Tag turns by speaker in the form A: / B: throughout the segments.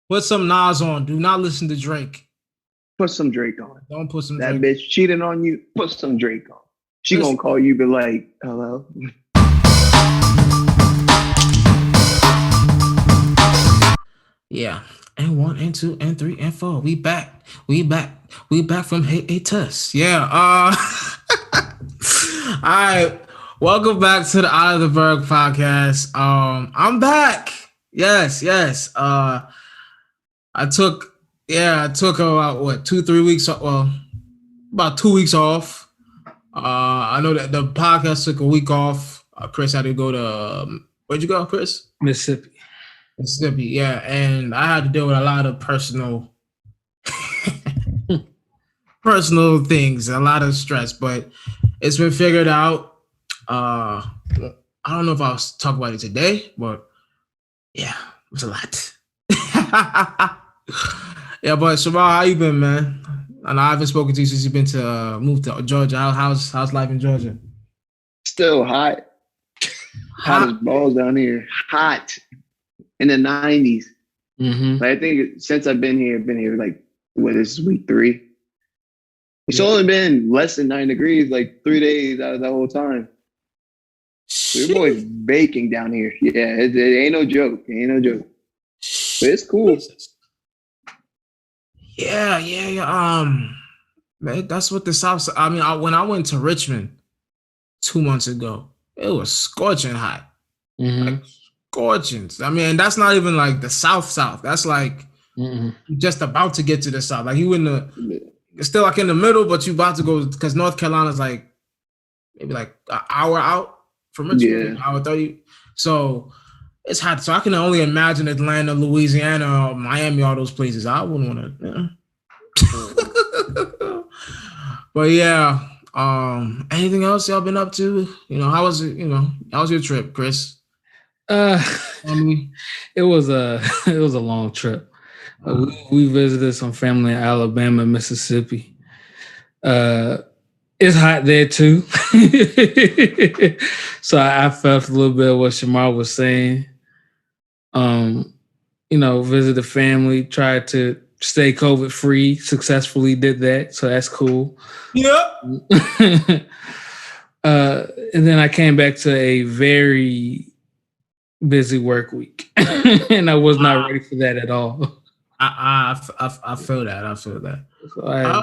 A: Put some Nas on. Do not listen to Drake.
B: Put some Drake on.
A: Don't put some
B: That
A: Drake.
B: bitch cheating on you. Put some Drake on. She
A: Listen.
B: gonna call you, be like, "Hello."
A: Yeah. And 1 and 2 and 3 and 4. We back. We back. We back from hiatus. Yeah. All right. Welcome back to the Out of the Berg podcast. I'm back. Yes. I took about what 2-3 weeks. Well, about 2 weeks off. I know that the podcast took a week off. Chris had to go to where'd you go, Chris?
C: Mississippi.
A: Mississippi, yeah, and I had to deal with a lot of personal things, a lot of stress, but it's been figured out. I don't know if I'll talk about it today, but yeah, it was a lot. Yeah, but Shamal, how you been, man? And I haven't spoken to you since you've been to moved to Georgia. How's life in Georgia?
B: Still hot. Hot as balls down here. Hot in the 90s.
C: Mm-hmm.
B: Like, I think since I've been here like, this is week 3. It's only been less than 9 degrees, like 3 days out of that whole time. So your boy's baking down here. Yeah, it ain't no joke. It ain't no joke. But it's cool.
A: Yeah. Man, that's what the South. I mean, when I went to Richmond 2 months ago, it was scorching hot.
C: Mm-hmm.
A: Like scorching. I mean, that's not even like the South. That's like just about to get to the South. Like you in the, still like in the middle, but you about to go because North Carolina's like maybe like an hour out from Richmond, hour 30. So it's hot. So I can only imagine Atlanta, Louisiana, Miami, all those places. I wouldn't want to. But yeah. Anything else y'all been up to? You know, how was it? You know, how was your trip, Chris?
C: It was a long trip. We visited some family in Alabama, Mississippi. It's hot there too. So I felt a little bit of what Shamar was saying. Visit the family, tried to stay COVID free, successfully did that. So that's cool.
A: Yep.
C: And then I came back to a very busy work week, and I was not ready for that at all.
A: I feel that. I feel that.
C: So I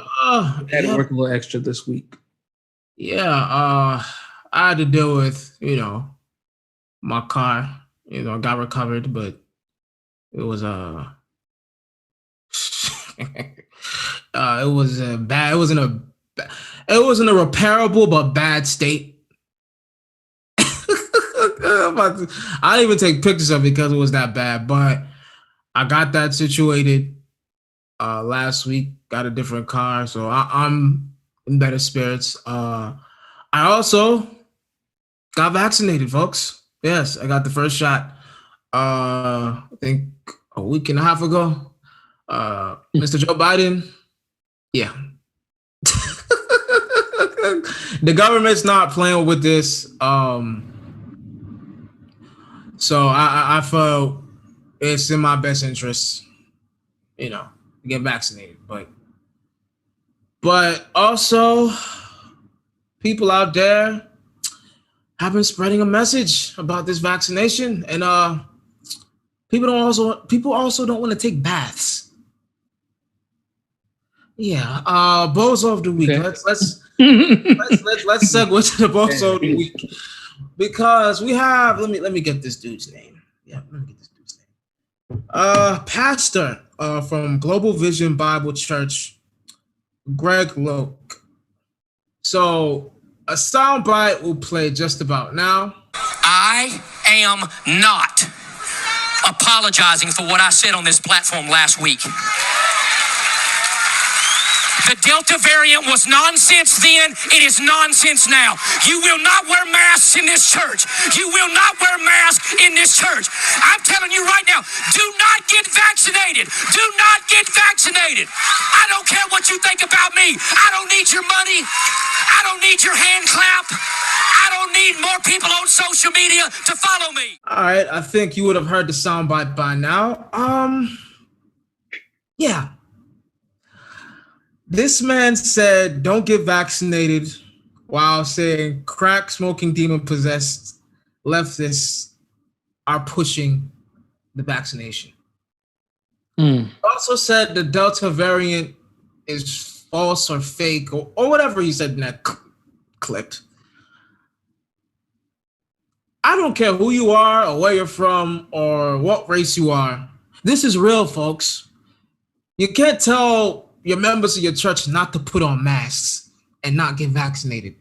C: had to work a little extra this week.
A: Yeah. I had to deal with, my car. I got recovered, but it was it was bad. It wasn't a repairable but bad state. I didn't even take pictures of it because it was that bad, but I got that situated last week. Got a different car, so I'm in better spirits. I also got vaccinated, folks. Yes, I got the first shot. I think a week and a half ago. Mr. Joe Biden, yeah. The government's not playing with this. So I felt it's in my best interest, to get vaccinated. But also, people out there have been spreading a message about this vaccination, and people also don't want to take baths. Yeah, Bozo of the week. Okay. Let's segue to the Bozo of the week because we have. Let me get this dude's name. Yeah, let me get this dude's name. Pastor from Global Vision Bible Church, Greg Loke. So a soundbite will play just about now.
D: I am not apologizing for what I said on this platform last week. The Delta variant was nonsense then. It is nonsense now. You will not wear masks in this church. You will not wear masks in this church. I'm telling you right now, do not get vaccinated. Do not get vaccinated. I don't care what you think about me. I don't need your money. I don't need your hand clap. I don't need more people on social media to follow me.
A: All right, I think you would have heard the soundbite by now. Yeah. This man said, don't get vaccinated, while saying crack smoking demon possessed leftists are pushing the vaccination.
C: Mm.
A: Also said the Delta variant is false or fake or whatever he said in that clip. I don't care who you are or where you're from or what race you are. This is real, folks. You can't tell your members of your church not to put on masks and not get vaccinated,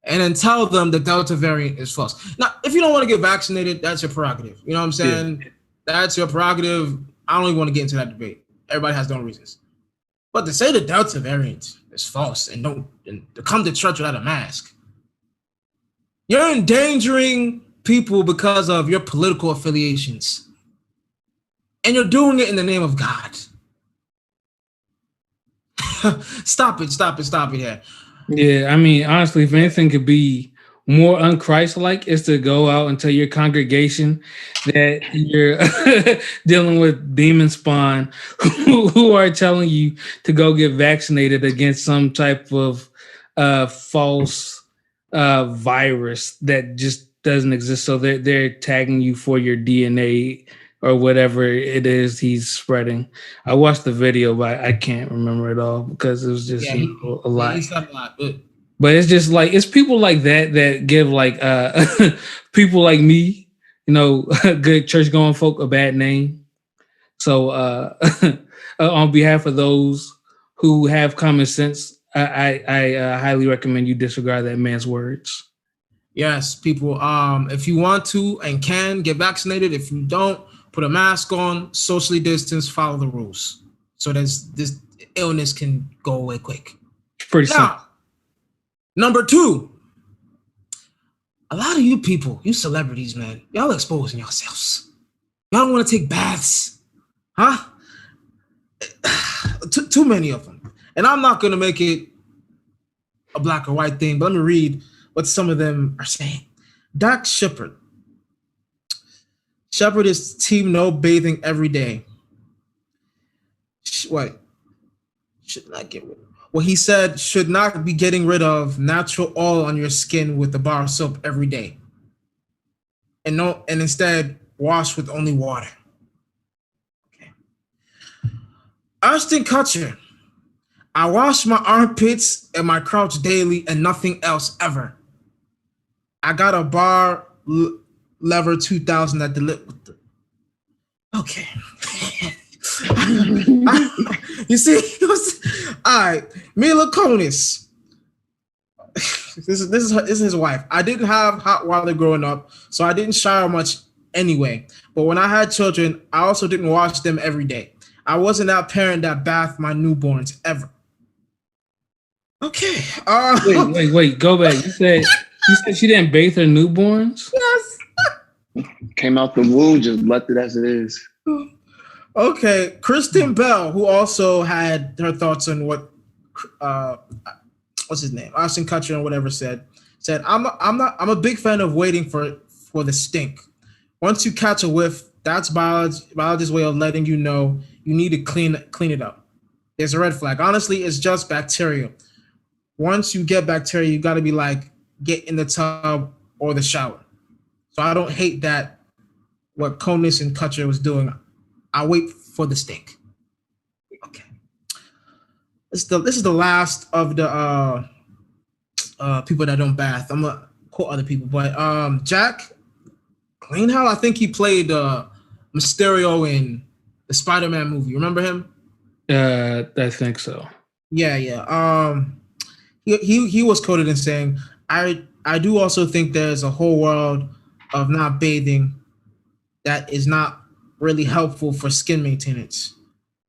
A: and then tell them the Delta variant is false. Now, if you don't want to get vaccinated, that's your prerogative. You know what I'm saying? Yeah. That's your prerogative. I don't even want to get into that debate. Everybody has their own reasons. But to say the Delta variant is false and to come to church without a mask, you're endangering people because of your political affiliations. And you're doing it in the name of God. Stop it here.
C: Yeah, I mean, honestly, if anything could be more unchristlike, is to go out and tell your congregation that you're dealing with demon spawn who are telling you to go get vaccinated against some type of false virus that just doesn't exist. So they're tagging you for your DNA or whatever it is he's spreading. I watched the video, but I can't remember it all because it was just a lot.
A: He's done a lot,
C: but it's just like, it's people like that give like people like me, good church going folk a bad name. So on behalf of those who have common sense, I highly recommend you disregard that man's words.
A: Yes, people. If you want to and can get vaccinated, if you don't, put a mask on, socially distance, follow the rules, so that this illness can go away quick.
C: Pretty simple.
A: Number 2, a lot of you people, you celebrities, man, y'all exposing yourselves. Y'all don't want to take baths, huh? Too many of them. And I'm not going to make it a black or white thing, but let me read what some of them are saying. Dak Shepard. Shepard is team no bathing every day. What? Should not get rid of. Well, he said should not be getting rid of natural oil on your skin with a bar of soap every day. And instead wash with only water. Okay. Ashton Kutcher. I wash my armpits and my crotch daily and nothing else ever. I got a bar lever 2000 that delivered. Okay. You see, all right. Mila Kunis. This is his wife. I didn't have hot water growing up, so I didn't shower much anyway. But when I had children, I also didn't wash them every day. I wasn't that parent that bathed my newborns ever. Okay.
C: Wait. Go back. You said she didn't bathe her newborns?
A: Yes.
B: Came out the womb, just left it as it is.
A: Okay, Kristen Bell, who also had her thoughts on what, what's his name, Ashton Kutcher and whatever said I'm a big fan of waiting for the stink. Once you catch a whiff, that's biology's way of letting you know you need to clean it up. There's a red flag. Honestly, it's just bacteria. Once you get bacteria, you got to be like, get in the tub or the shower. So I don't hate that what Conus and Kutcher was doing. I wait for the stink. Okay. This is the last of the people that don't bath. I'm gonna quote other people, but Jack Gyllenhaal, I think he played Mysterio in the Spider-Man movie. Remember him?
C: I think so.
A: Yeah. He was quoted in saying, I do also think there's a whole world of not bathing that is not really helpful for skin maintenance,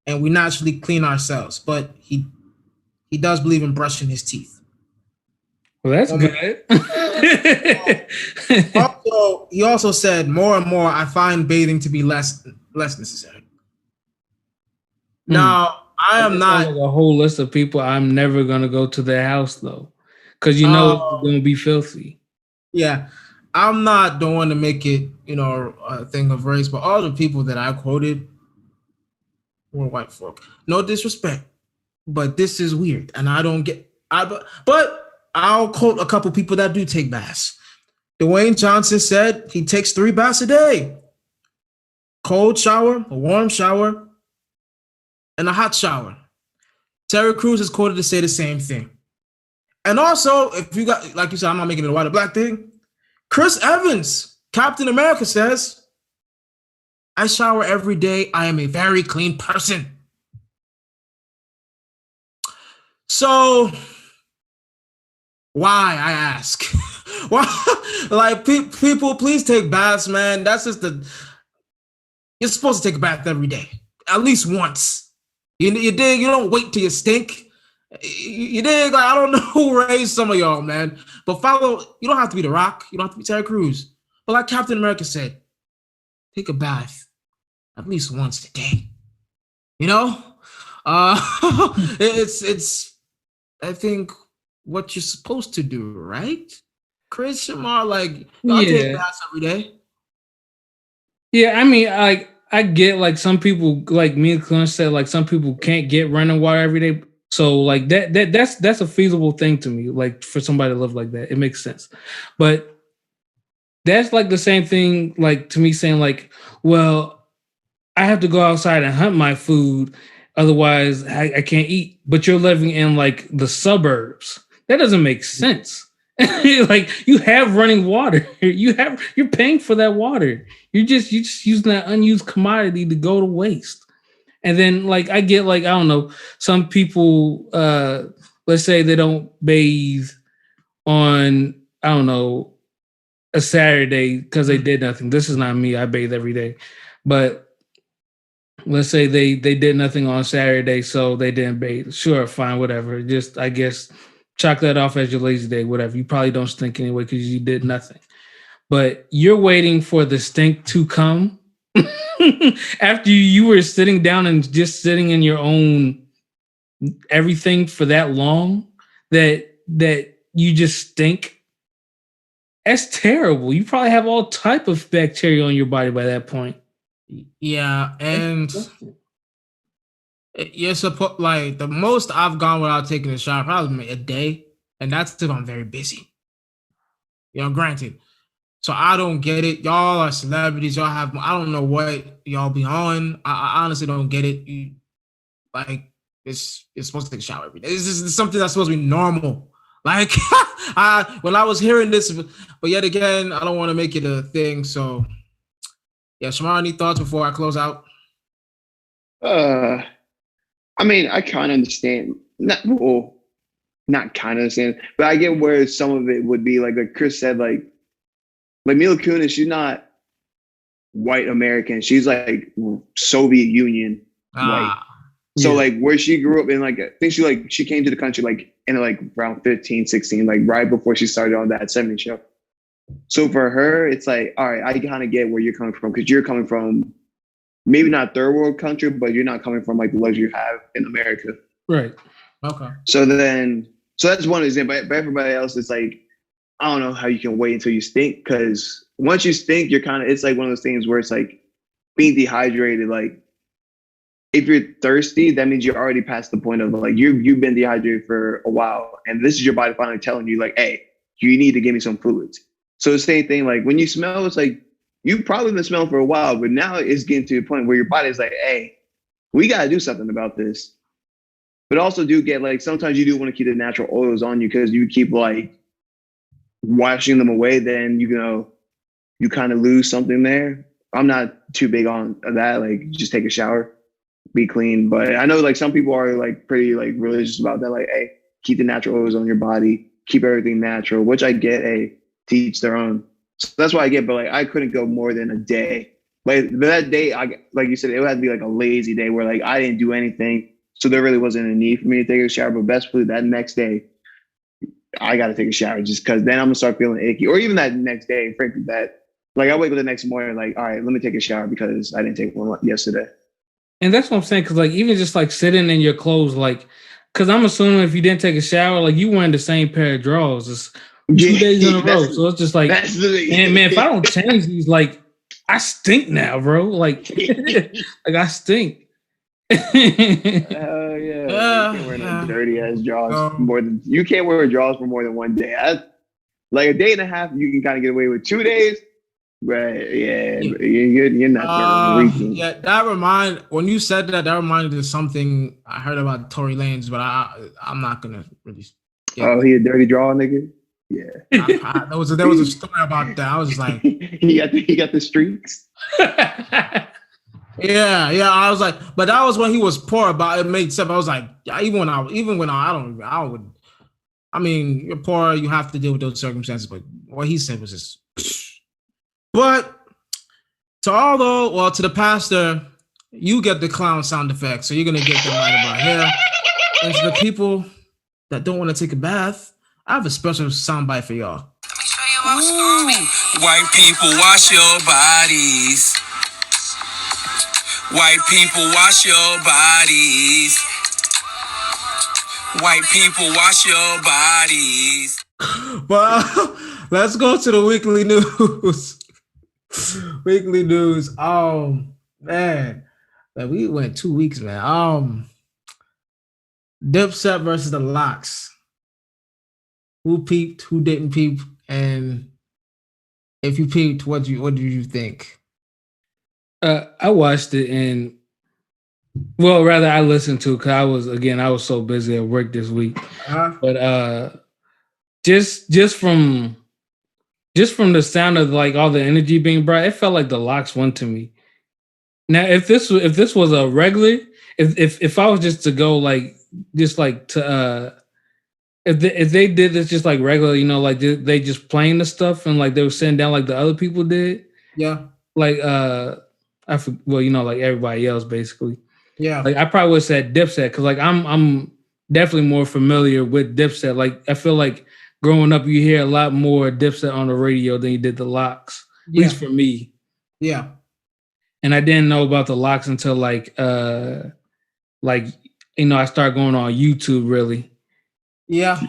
A: and we naturally clean ourselves, but he does believe in brushing his teeth.
C: Well, that's good.
A: He also said, more and more I find bathing to be less necessary. Now, I am not
C: like a whole list of people I'm never gonna go to their house though, because it's gonna be filthy.
A: Yeah, I'm not the one to make it, a thing of race, but all the people that I quoted, We're white folk. No disrespect, but this is weird, and I don't get. But I'll quote a couple people that do take baths. Dwayne Johnson said he takes 3 baths a day: cold shower, a warm shower, and a hot shower. Terry Crews is quoted to say the same thing. And also, if you got, like you said, I'm not making it a white or black thing. Chris Evans, Captain America, says, I shower every day. I am a very clean person. So, why, I ask? Why? Like, people, please take baths, man. That's just you're supposed to take a bath every day, at least once. You dig? You don't wait till you stink. You dig? Like, I don't know who raised some of y'all, man. But you don't have to be The Rock. You don't have to be Terry Crews. But like Captain America said, take a bath at least once a day. You know? It's I think what you're supposed to do, right? Chris Shamar, like, I take baths every day.
C: Yeah, I mean, I get, like, some people, like me and Clint said, like, some people can't get running water every day. So, like, that's a feasible thing to me, like, for somebody to live like that. It makes sense. But that's like the same thing, like, to me saying, like, well, I have to go outside and hunt my food, otherwise I can't eat. But you're living in, like, the suburbs. That doesn't make sense. Like, you have running water. You're paying for that water. You're just using that unused commodity to go to waste. And then, like, I get, like, I don't know, some people, let's say they don't bathe on, I don't know, a Saturday because they did nothing. This is not me. I bathe every day. But let's say they did nothing on Saturday, so they didn't bathe. Sure, fine, whatever. Just, I guess, chalk that off as your lazy day, whatever. You probably don't stink anyway because you did nothing. But you're waiting for the stink to come after you were sitting down and just sitting in your own everything for that long that you just stink. That's terrible. You probably have all type of bacteria on your body by that point.
A: Yeah, and you're supposed, like, the most I've gone without taking a shower probably a day, and that's if I'm very busy. You know, granted. So I don't get it. Y'all are celebrities. Y'all have, I don't know what y'all be on. I honestly don't get it. You're supposed to take a shower every day. It's something that's supposed to be normal. Like, when I was hearing this, but yet again, I don't want to make it a thing. So, yeah, Shamar, any thoughts before I close out?
B: I mean, I kind of understand. Not kind of understand, but I get where some of it would be like Chris said, like Mila Kunis, she's not white American. She's like Soviet Union. So like where she grew up in, like, I think she came to the country like in like around 15, 16, like right before she started on that 70s show. So for her, it's like, all right, I kind of get where you're coming from, because you're coming from maybe not third world country, but you're not coming from like the luxury you have in America.
C: Right.
A: Okay.
B: So that's one example. But everybody else is like, I don't know how you can wait until you stink, because once you stink, it's like one of those things where it's like being dehydrated. Like, if you're thirsty, that means you're already past the point of like you've been dehydrated for a while, and this is your body finally telling you like, hey, you need to give me some fluids. So the same thing, like when you smell, it's like you've probably been smelling for a while, but now it's getting to the point where your body's like, hey, we got to do something about this. But also do get like, sometimes you do want to keep the natural oils on you, because you keep like washing them away, then you kind of lose something there. I'm not too big on that. Like, just take a shower, be clean. But I know like some people are like pretty like religious about that. Like, hey, keep the natural oils on your body, keep everything natural, which I get. Hey, to each their own. So that's why I get. But like, I couldn't go more than a day. Like, but that day, like you said, it had to be like a lazy day where like I didn't do anything, so there really wasn't a need for me to take a shower. But best believe that next day, I got to take a shower, just because then I'm gonna start feeling icky. Or even that next day, frankly, that like I wake up the next morning like, all right, let me take a shower because I didn't take one yesterday.
C: And that's what I'm saying, because like even just like sitting in your clothes, like, because I'm assuming if you didn't take a shower, like you wearing the same pair of drawers, it's 2 days in a row. So it's just like, man, if I don't change these, like I stink now, bro. Like, like I stink.
B: Hell yeah. You can't wear no
A: Yeah.
B: dirty ass drawers more than you can't wear drawers for more than 1 day. Like a day and a half, you can kind of get away with. 2 days, right? Yeah, you're not reeking.
A: Yeah, when you said that reminded me of something I heard about Tory Lanez, but I'm not gonna really.
B: Oh, he a dirty draw nigga. Yeah,
A: there was a story about that. I was just like,
B: he got the streaks.
A: yeah. I was like, but that was when he was poor. About it made sense. I was like, yeah, even when I would. I mean, you're poor, you have to deal with those circumstances. But what he said was just. But to the pastor, you get the clown sound effect, so you're gonna get them right about here. And to the people that don't want to take a bath, I have a special soundbite for y'all.
D: Ooh. White people, wash your bodies. White people, wash your bodies. White people, wash your bodies.
A: But let's go to the weekly news. Weekly news. Man, we went 2 weeks, man. Dipset versus the Locks. Who peeped? Who didn't peep? And if you peeped, what did you think?
C: I watched it and, well, rather I listened to it because I was so busy at work this week. But just from the sound of like all the energy being brought, it felt like the Locks won to me. Now, if this was a regular, if I was just to go like just like to if they did this just like regular, like they just playing the stuff and like they were sitting down like the other people did.
A: Yeah.
C: Like like everybody else basically.
A: Yeah.
C: Like I probably would have said Dipset because like I'm definitely more familiar with Dipset. Like I feel like growing up you hear a lot more Dipset on the radio than you did the Locks. At least for me.
A: Yeah.
C: And I didn't know about the Locks until I started going on YouTube really.
A: Yeah.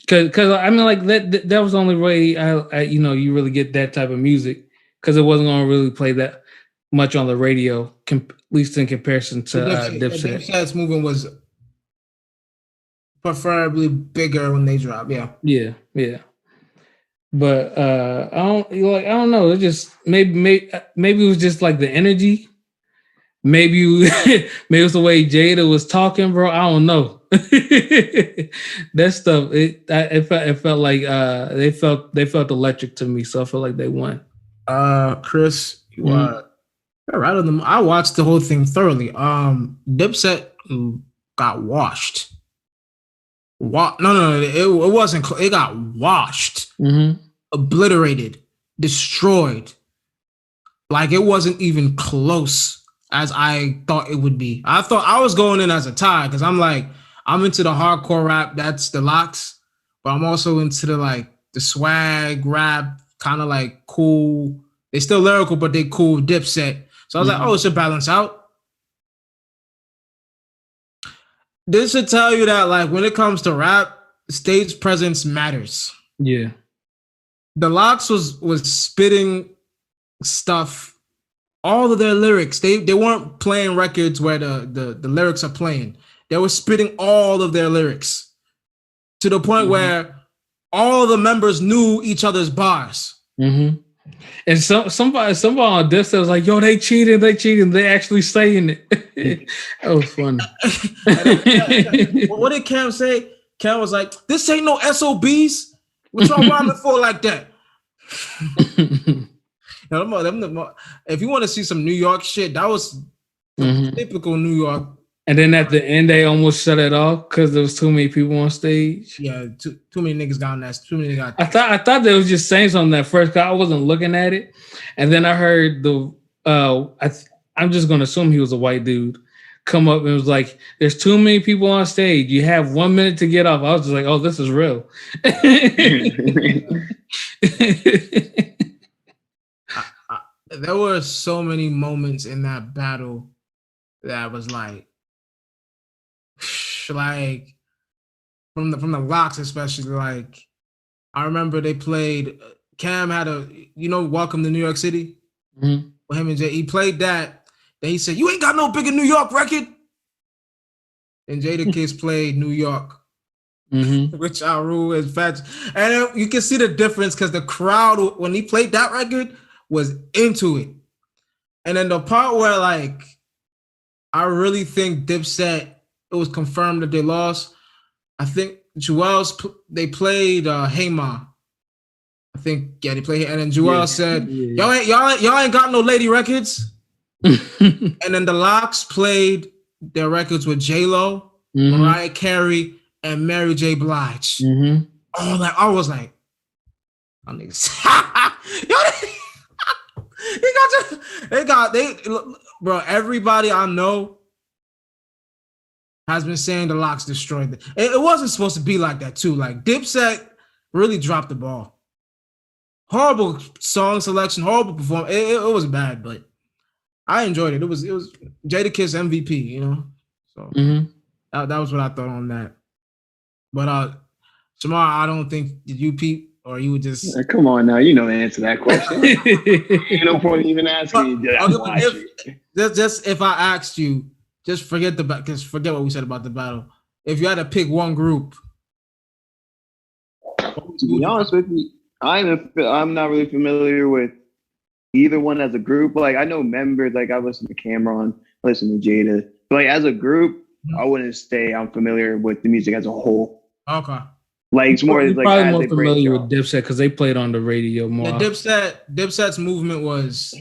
C: Cause I mean like that was the only way I you really get that type of music because it wasn't gonna really play that much on the radio, at least in comparison to Dipset.
A: Dipset's movement was preferably bigger when they drop. Yeah.
C: Yeah. But I don't know. It just maybe it was just like the energy. Maybe it was the way Jada was talking, bro. I don't know. That stuff. It felt like they felt electric to me. So I feel like they won.
A: Chris, you are right on them. I watched the whole thing thoroughly. Dipset got washed. No, it wasn't. It got washed, obliterated, destroyed. Like it wasn't even close as I thought it would be. I thought I was going in as a tie because I'm like I'm into the hardcore rap. That's the Locks, but I'm also into the swag rap, kind of like cool. They still lyrical, but they cool Dipset. So I was like, oh, it should balance out. This should tell you that, like, when it comes to rap, stage presence matters.
C: Yeah.
A: The Locks was spitting stuff, all of their lyrics. They weren't playing records where the lyrics are playing. They were spitting all of their lyrics to the point where all the members knew each other's bars.
C: Mm-hmm. And somebody on Dipset was like, yo, they cheated. They actually saying it. That was funny.
A: What did Cam say? Cam was like, this ain't no SOBs. What y'all rhyming for like that? If you want to see some New York shit, that was typical New York.
C: And then at the end, they almost shut it off because there was too many people on stage.
A: Yeah, too many niggas got on that. Too many got.
C: I thought they was just saying something at first because I wasn't looking at it, and then I heard I'm just gonna assume he was a white dude come up and was like, "There's too many people on stage. You have 1 minute to get off." I was just like, "Oh, this is real."
A: There were so many moments in that battle that was like from the Locks, especially. Like I remember they played. Cam had Welcome to New York City with him and Jay. He played that. Then he said, "You ain't got no bigger New York record." and Jadakiss played New York,
C: Mm-hmm.
A: which I rule is fat. And then you can see the difference because the crowd, when he played that record, was into it. And then the part where, like, I really think Dipset, it was confirmed that they lost. I think they played Hey Ma. I think, yeah, they played, and then Joel said, y'all ain't got no lady records. And then the Locks played their records with J-Lo, Mariah Carey, and Mary J. Blige. Oh, like I was like, oh, niggas. Bro, everybody I know has been saying the Locks destroyed it. It wasn't supposed to be like that too. Like Dipset really dropped the ball. Horrible song selection, horrible performance. It was bad, but I enjoyed it. It was Jadakiss MVP, you know. So that was what I thought on that. But Shamar, I don't think did you peep or you would just
B: come on now, you know the answer to that question. Ain't no point even asking me.
A: Just if I asked you, just forget what we said about the battle. If you had to pick one group,
B: to be honest with you, I'm not really familiar with either one as a group. Like I know members, like I listen to Cameron, I listen to Jada. But like as a group, I wouldn't say I'm familiar with the music as a whole.
A: Okay.
B: Like it's more like
C: probably more familiar with Dipset because they played on the radio more.
A: Yeah, Dipset's movement was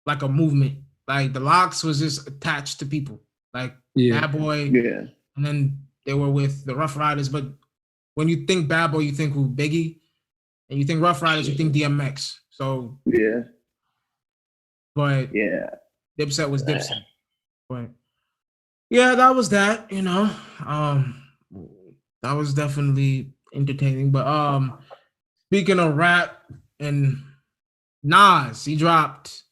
A: like a movement. Like the Locks was just attached to people. Like Bad Boy.
B: Yeah.
A: And then they were with the Rough Riders, but when you think Bad Boy, you think who? Biggie, and you think Rough Riders, you think DMX. So but Dipset was Dipset. But yeah, that was that. You know, that was definitely entertaining. But speaking of rap and Nas, he dropped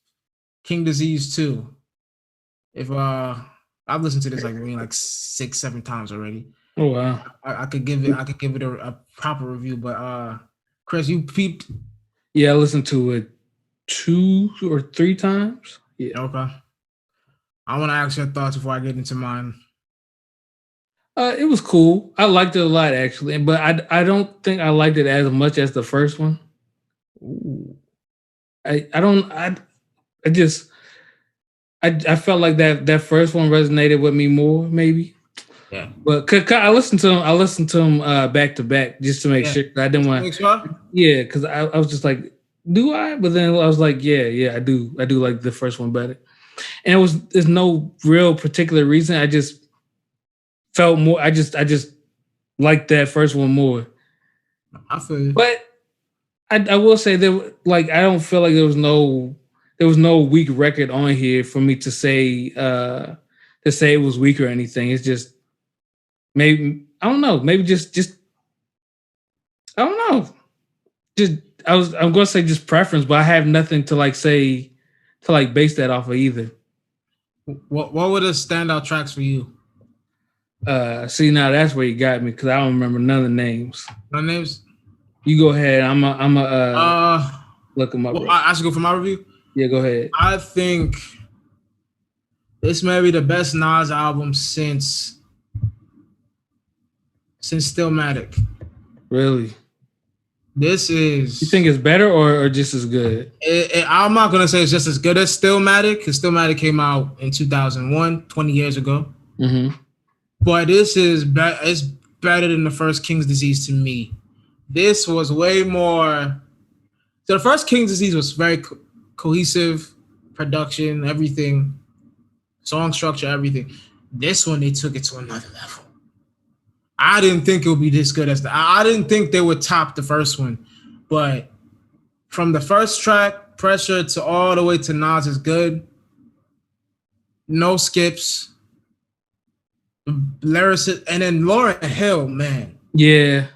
A: King Disease 2. If I've listened to this like 6-7 times already.
C: Oh wow!
A: I could give it a proper review, but Chris, you peeped?
C: Yeah, I listened to it 2 or 3 times. Yeah.
A: Okay. I want to ask your thoughts before I get into mine.
C: It was cool. I liked it a lot actually, but I don't think I liked it as much as the first one.
A: Ooh.
C: I felt like that first one resonated with me more, maybe.
A: Yeah,
C: but I listened to him back to back just to make sure. I didn't want. Yeah, because I was just like, do I? But then I was like, yeah, I do like the first one better. And there's no real particular reason. I just felt more. I just liked that first one more.
A: I feel you.
C: But I will say that I don't feel like there was no weak record on here for me to say it was weak or anything. It's just maybe I don't know. Maybe just I don't know. I'm gonna say just preference, but I have nothing to say to base that off of either.
A: What were the standout tracks for you?
C: See, now that's where you got me because I don't remember none of the names.
A: No names?
C: You go ahead. I'm a look them up.
A: I should go for my review.
C: Yeah, go ahead.
A: I think this may be the best Nas album since Stillmatic.
C: Really?
A: This is.
C: You think it's better or just as good?
A: I'm not gonna say it's just as good as Stillmatic because Stillmatic came out in 2001, 20 years ago.
C: Mm-hmm.
A: But this is it's better than the first King's Disease to me. This was way more. So the first King's Disease was very cohesive, production, everything, song structure, everything. This one, they took it to another level. I didn't think it would be this good as I didn't think they would top the first one, but from the first track, Pressure, to all the way to Nas is good. No skips. Lyricist, and then Lauryn Hill, man.
C: Yeah.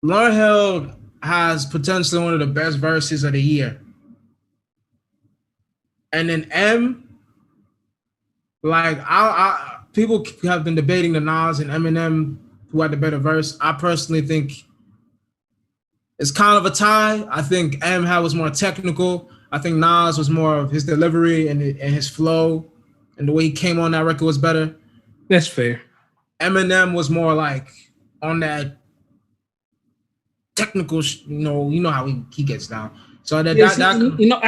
A: Lauryn Hill has potentially one of the best verses of the year. And then M, people have been debating the Nas and Eminem who had the better verse. I personally think it's kind of a tie. I think M was more technical. I think Nas was more of his delivery and his flow, and the way he came on that record was better.
C: That's fair.
A: Eminem was more like on that technical, you know how he gets down. So
C: I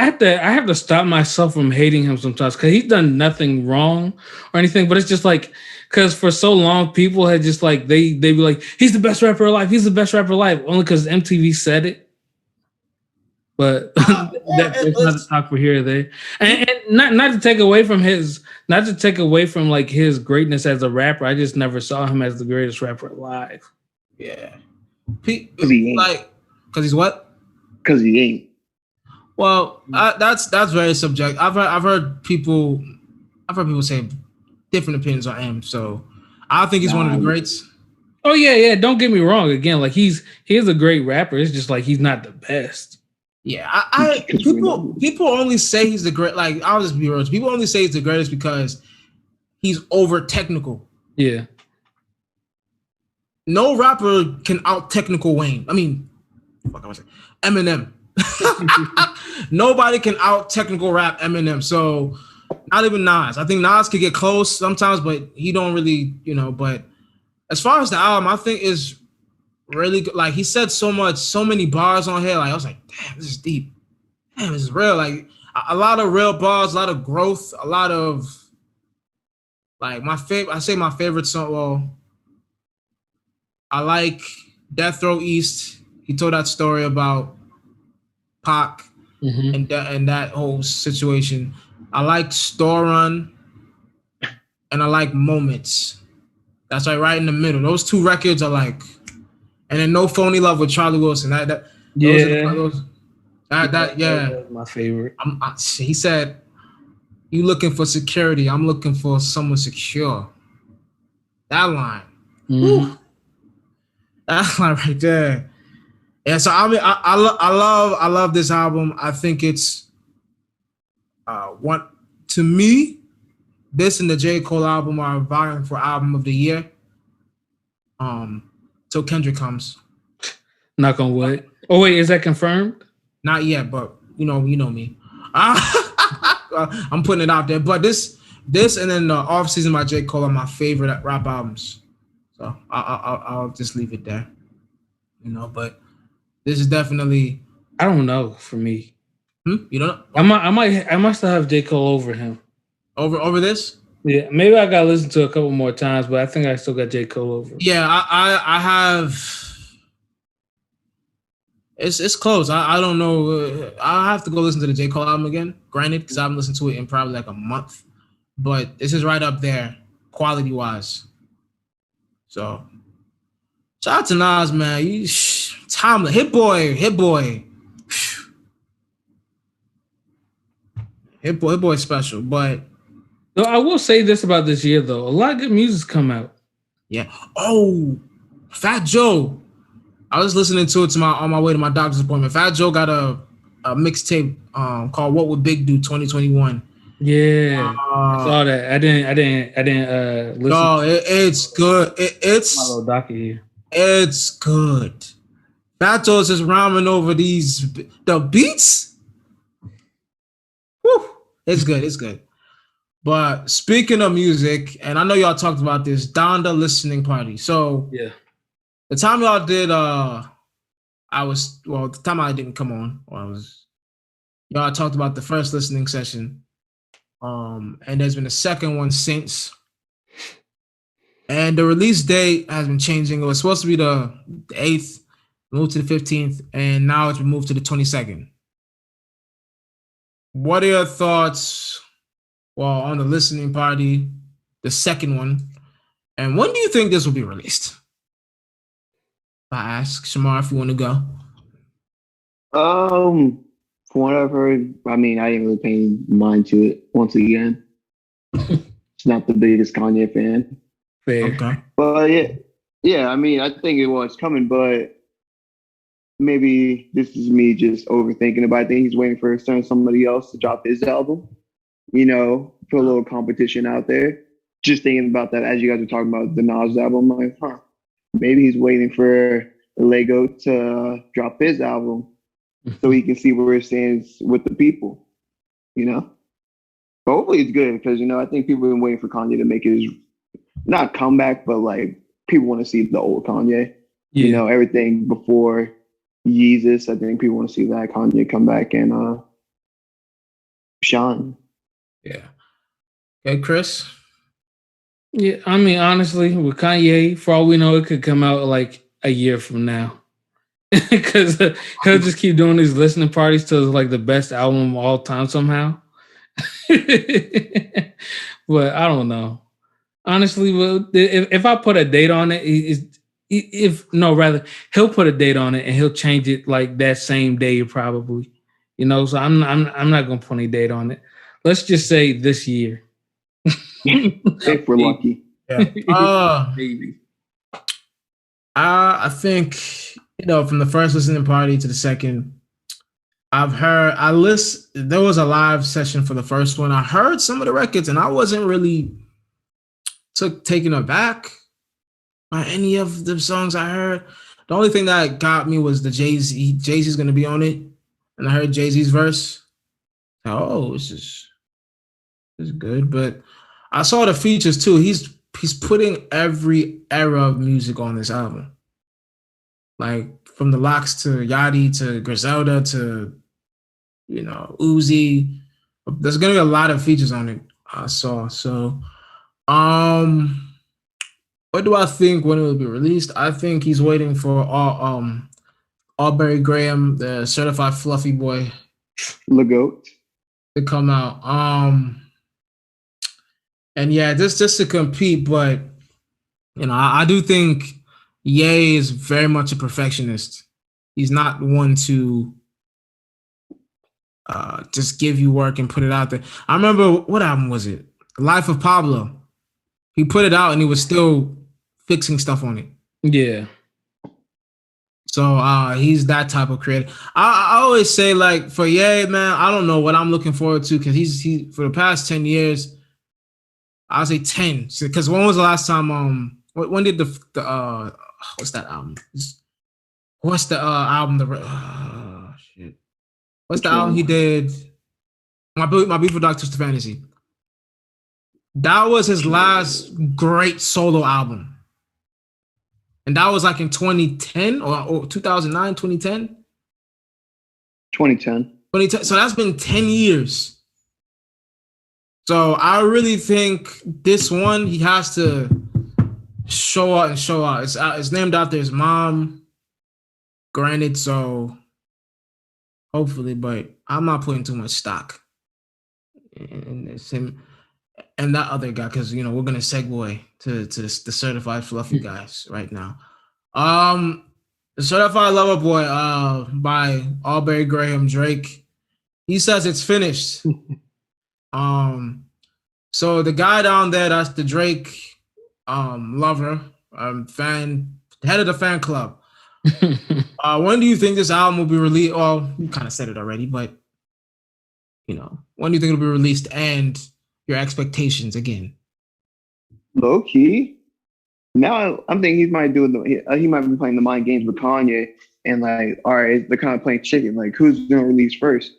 C: have to stop myself from hating him sometimes because he's done nothing wrong or anything. But it's just like because for so long people had just like they be like he's the best rapper alive. He's the best rapper alive only because MTV said it. But that's not a talk for here or there. And not to take away from like his greatness as a rapper. I just never saw him as the greatest rapper alive.
A: Yeah.
B: Because he ain't.
A: Like, because he's what?
B: Because he ain't.
A: Well, that's very subjective. I've heard people say different opinions on him. So I think he's one of the greats.
C: Oh yeah. Don't get me wrong. Again, like he is a great rapper. It's just like he's not the best.
A: Yeah, people only say he's the great. Like I'll just be real. People only say he's the greatest because he's over technical.
C: Yeah.
A: No rapper can out technical Wayne. I mean, fuck, I was saying Eminem. Nobody can out technical rap Eminem. So not even Nas. I think Nas could get close sometimes, but he don't really, But as far as the album, I think is really good. Like he said so many bars on here. Like I was like, damn, this is deep. Damn, this is real. Like a lot of real bars, a lot of growth, a lot of like my favorite song. Well, I like Death Row East. He told that story about Pac and that whole situation. I like Store Run and I like Moments. That's like right in the middle. Those two records are like, and then No Phony Love with Charlie Wilson. That
C: was my favorite.
A: He said, "You looking for security? I'm looking for someone secure." That line. That line right there. Yeah, so I mean, I love this album. I think it's to me, this and the J. Cole album are vying for album of the year. Till Kendrick comes.
C: Knock on wood. Oh wait, is that confirmed?
A: Not yet, but you know me. I'm putting it out there. But this and then the Off Season by J. Cole are my favorite rap albums. So I'll just leave it there. But this is definitely.
C: I don't know for me.
A: You don't know?
C: I might still have J. Cole over him.
A: Over this?
C: Yeah, maybe I gotta listen to it a couple more times, but I think I still got J. Cole over.
A: Yeah, I have. It's close. I don't know. I have to go listen to the J. Cole album again. Granted, because I haven't listened to it in probably like a month, but this is right up there, quality wise. So, shout out to Nas, man. Timeless. Hit boy. Hit boy special, but.
C: No, I will say this about this year though. A lot of good music's come out.
A: Yeah. Oh, Fat Joe. I was listening to it on my way to my doctor's appointment. Fat Joe got a mixtape called "What Would Big Do 2021."
C: Yeah, I saw that. I didn't listen.
A: No, it's good. It's
C: my little docket here.
A: It's good. Fat Joe's just rhyming over the beats. Woo! It's good. But speaking of music, and I know y'all talked about this, Donda listening party. So
C: yeah.
A: The time y'all did, the time I didn't come on, y'all talked about the first listening session. And there's been a second one since. And the release date has been changing. It was supposed to be the 8th, moved to the 15th, and now it's been moved to the 22nd. What are your thoughts, on the listening party, the second one? And when do you think this will be released? I ask Shamar if you want to go.
B: From what I've heard, I mean, I didn't really pay mind to it once again. It's not the biggest Kanye fan.
C: Fair.
A: Okay.
B: But yeah, I mean, I think it was coming, but maybe this is me just overthinking about it. I think he's waiting for somebody else to drop his album, put a little competition out there. Just thinking about that as you guys were talking about the Nas album, I'm like, maybe he's waiting for Lego to drop his album so he can see where it stands with the people. You know, but hopefully it's good because I think people have been waiting for Kanye to make his not comeback, but like people want to see the old Kanye.
C: Yeah.
B: Everything before Yeezus. I think people want to see that Kanye come back and shine.
A: Yeah. Okay, Chris.
C: Yeah, I mean, honestly, with Kanye, for all we know, it could come out like a year from now. Because he'll just keep doing these listening parties to like the best album of all time somehow. But I don't know. Honestly, well, if I put a date on it, he'll put a date on it and he'll change it like that same day probably. So I'm not gonna put any date on it. Let's just say this year.
B: If we're lucky.
A: Yeah.
C: Maybe.
A: I think from the first listening party to the second, there was a live session for the first one. I heard some of the records and I wasn't really taken aback by any of the songs I heard. The only thing that got me was the Jay-Z. Jay-Z's gonna be on it, and I heard Jay-Z's verse. Oh, this is good, but I saw the features too. He's putting every era of music on this album, like from the Locks to Yachty to Griselda to Uzi. There's gonna be a lot of features on it. I saw. So, what do I think when it will be released? I think he's waiting for Aubrey Graham, the certified fluffy boy,
B: Legoat,
A: to come out. And yeah, just to compete, but I do think Ye is very much a perfectionist. He's not one to just give you work and put it out there. I remember, what album was it? Life of Pablo. He put it out and he was still fixing stuff on it.
C: Yeah.
A: So he's that type of creator. I always say, like, for Ye, man, I don't know what I'm looking forward to because he for the past 10 years, I'll say 10. Because when was the last time? When did the what's that album? What's the album? Shit. What's the album he did? My Beautiful Dark Twisted Fantasy. That was his last great solo album. And that was like in 2010 or 2009, 2010?
B: 2010.
A: 2010. So that's been 10 years. So I really think this one, he has to show out. It's named after his mom, granted, so hopefully, but I'm not putting too much stock in it's him and that other guy, because we're gonna segue to the certified fluffy guys right now. The Certified Lover Boy by Aubrey Graham Drake. He says it's finished. So the guy down there, that's the Drake lover, fan, head of the fan club. When do you think this album will be released? Well, you kind of said it already, but when do you think it'll be released and your expectations again?
B: Low key. Now I'm thinking he might be playing the mind games with Kanye and like, all right, they're kind of playing chicken. Like, who's gonna release first?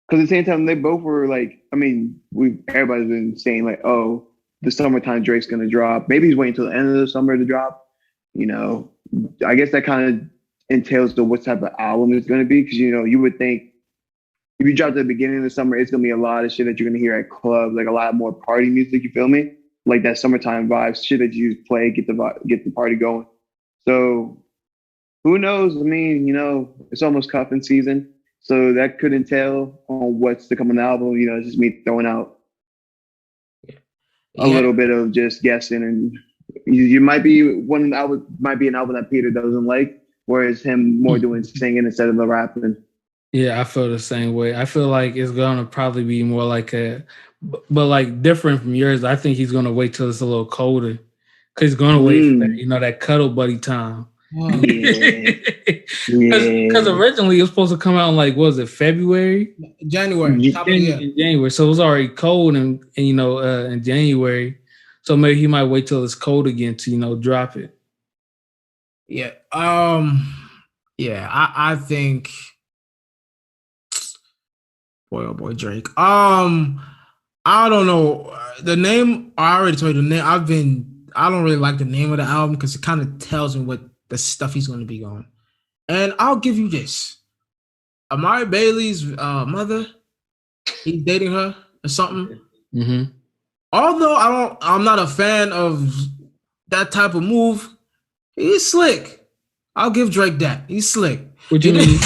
B: Because at the same time, they both were like, I mean, everybody's been saying like, oh, the summertime Drake's gonna drop. Maybe he's waiting till the end of the summer to drop. I guess that kind of entails what type of album it's gonna be. Because you would think if you drop at the beginning of the summer, it's gonna be a lot of shit that you're gonna hear at clubs, like a lot more party music. You feel me? Like that summertime vibes, shit that you play, get the party going. So who knows? I mean, it's almost cuffing season. So that could entail on what's to come on the album. It's just me throwing out a little bit of just guessing, and you might be an album that Peter doesn't like, whereas him more doing singing instead of the rapping.
C: Yeah, I feel the same way. I feel like it's gonna probably be more like but like different from yours. I think he's gonna wait till it's a little colder, because he's gonna wait for that, that cuddle buddy time. Because originally it was supposed to come out in like, what was it, February?
A: January.
C: January. So it was already cold and in January. So maybe he might wait till it's cold again to drop it.
A: Yeah. Yeah, I think boy, oh boy, Drake. I don't know the name. I already told you the name. I don't really like the name of the album because it kind of tells me what the stuff he's going to be on. And I'll give you this: Amari Bailey's mother. He's dating her or something.
C: Mm-hmm.
A: Although I'm not a fan of that type of move. He's slick. I'll give Drake that. He's slick.
C: What you mean?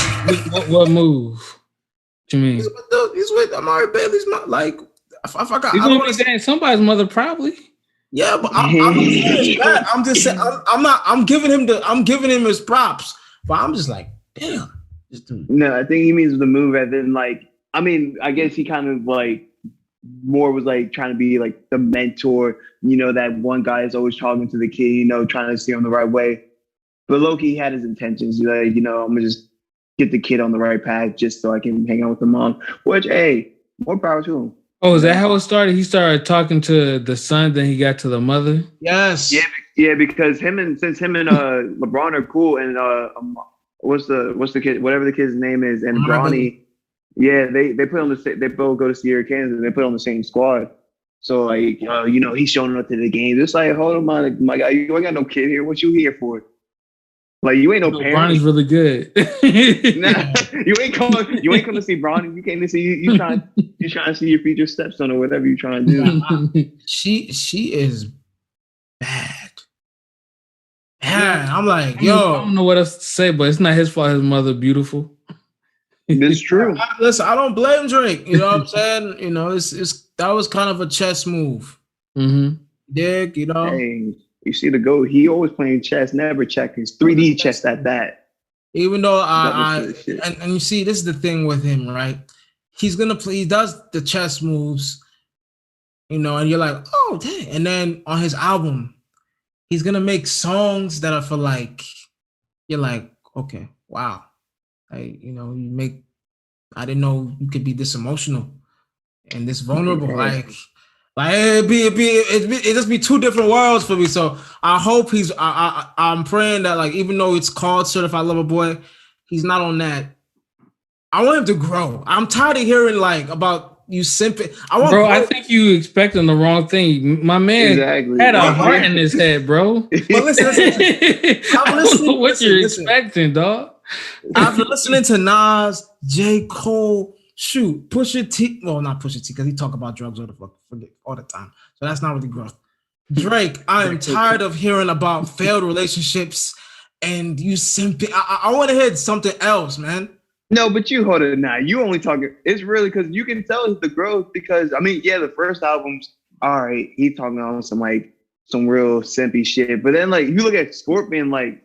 C: What move? What you mean?
A: He's with Amari Bailey's mom. Like, I forgot.
C: He's
A: I don't
C: gonna
A: want
C: be
A: to say.
C: dating somebody's mother, probably.
A: Yeah, but I'm not saying it's bad. I'm just saying I'm not. I'm giving him his props. But I'm just like, damn, this dude.
B: No, I think he means the move, and then like, I mean, I guess he kind of like more was like trying to be like the mentor. You know, that one guy is always talking to the kid. You know, trying to steer him the right way. But Loki had his intentions. Like, you know, I'm gonna just get the kid on the right path just so I can hang out with the mom. Which, hey, more power to him.
C: Oh, is that how it started? He started talking to the son, then he got to the mother.
A: Yes.
B: Yeah, because him and LeBron are cool, and what's the kid, whatever the kid's name is, and Bronny, yeah, they put on they both go to Sierra, Kansas, and they put on the same squad. So like, you know, he's showing up to the game. It's like, hold on, my guy, you ain't got no kid here. What you here for? Like, you ain't no parent.
C: Bronny's really good.
B: Nah, you ain't come to see Bronny. You came to see you trying to see your future stepson or whatever you trying to do.
A: She is bad. Yeah, I'm like,
C: I
A: yo.
C: don't know what else to say, but it's not his fault. His mother beautiful.
B: It's true.
A: Listen, I don't blame Drake. You know what I'm saying? You know, it's that was kind of a chess move.
C: Mm-hmm.
A: Dick, you know.
B: Hey, you see the GOAT, he always playing chess, never checking. 3D chess at that.
A: Even though and you see, this is the thing with him, right? He's gonna play. He does the chess moves, you know, and you're like, oh dang. And then on his album, he's gonna make songs that are for like, you're like, okay, wow, you know, I didn't know you could be this emotional and this vulnerable, like it just be two different worlds for me. So I hope I'm praying that, like, even though it's called Certified Lover Boy, he's not on that. I want him to grow. I'm tired of hearing like about you simping.
C: I think you expecting the wrong thing. My man had a heart in his head, bro.
A: But listen.
C: I don't know what you're expecting, dog.
A: After listening to Nas, J. Cole, Pusha T. Well, not Pusha T, because he talk about drugs all the time. So that's not really growth. Drake, I am tired of hearing about failed relationships and you simping. I want to hear something else, man.
B: No, but you hold it now. You only talking. It's really because you can tell it's the growth. Because I mean, yeah, the first album's all right. He's talking on some real simpy shit. But then like you look at Scorpion, like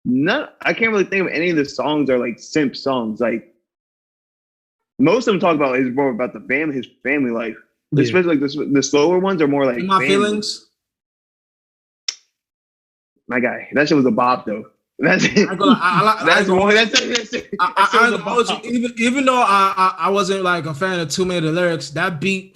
B: I can't really think of any of the songs are like simp songs. Like most of them talk about is more about his family life. Yeah. Especially like the slower ones are more like
A: My Feelings.
B: My guy, that shit was a bop though. That's it.
A: Even though I wasn't like a fan of too many of the lyrics, that beat,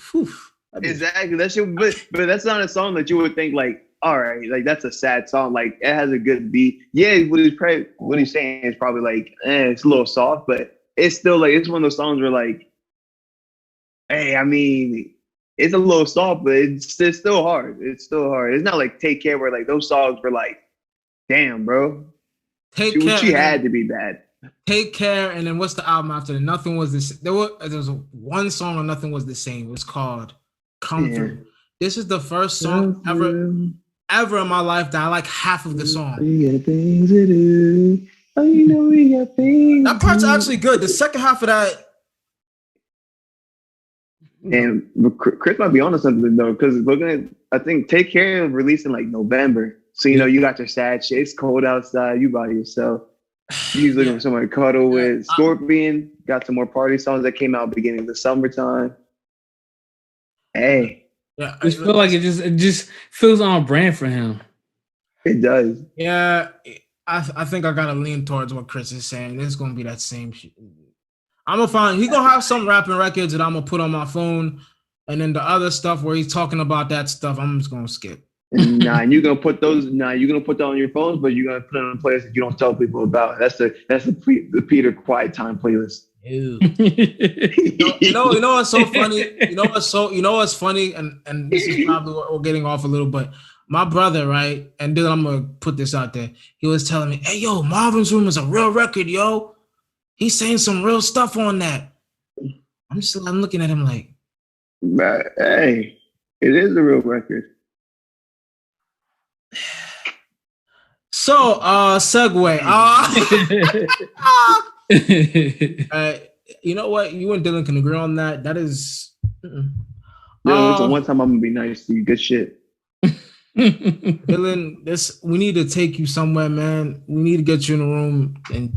B: exactly. That shit, but that's not a song that you would think like, all right, like that's a sad song. Like it has a good beat. Yeah, what he's saying is probably like, it's a little soft, but it's still like it's one of those songs where like, hey, I mean, it's a little soft, but it's still hard. It's still hard. It's not like Take Care where like those songs were like, damn, bro. She had to be bad.
A: Take Care, and then what's the album after that? Nothing Was the Same. There was one song on Nothing Was the Same. It was called Come Through. This is the first song ever in my life that I like half of the song.
B: We got things to do. Oh, you know we got things.
A: That part's actually good. The second half of that.
B: And Chris might be onto something though, because looking at, I think Take Care released in like November. So, you know, you got your sad shit. It's cold outside. You by yourself. You're looking for someone to cuddle with. Scorpion got some more party songs that came out beginning of the summertime. Hey.
C: Yeah, I feel like it just feels on brand for him.
B: It does.
A: Yeah, I think I gotta lean towards what Chris is saying. It's gonna be that same shit. I'm gonna find he's gonna have some rapping records that I'm gonna put on my phone, and then the other stuff where he's talking about that stuff, I'm just gonna skip.
B: Nah, and you're gonna put those. Nah, you're gonna put that on your phones, but you're gonna put it on a playlist that you don't tell people about. That's the Peter Quiet Time playlist.
A: Ew. You know what's so funny? You know what's funny, and this is probably what we're getting off a little, but my brother, right? And then I'm gonna put this out there. He was telling me, "Hey, yo, Marvin's Room is a real record, yo. He's saying some real stuff on that." I'm looking at him like,
B: But hey, it is a real record.
A: so segue. You know what? You and Dylan can agree on that. That is.
B: Dylan, one time I'm gonna be nice to you. Good shit.
A: Dylan, we need to take you somewhere, man. We need to get you in a room and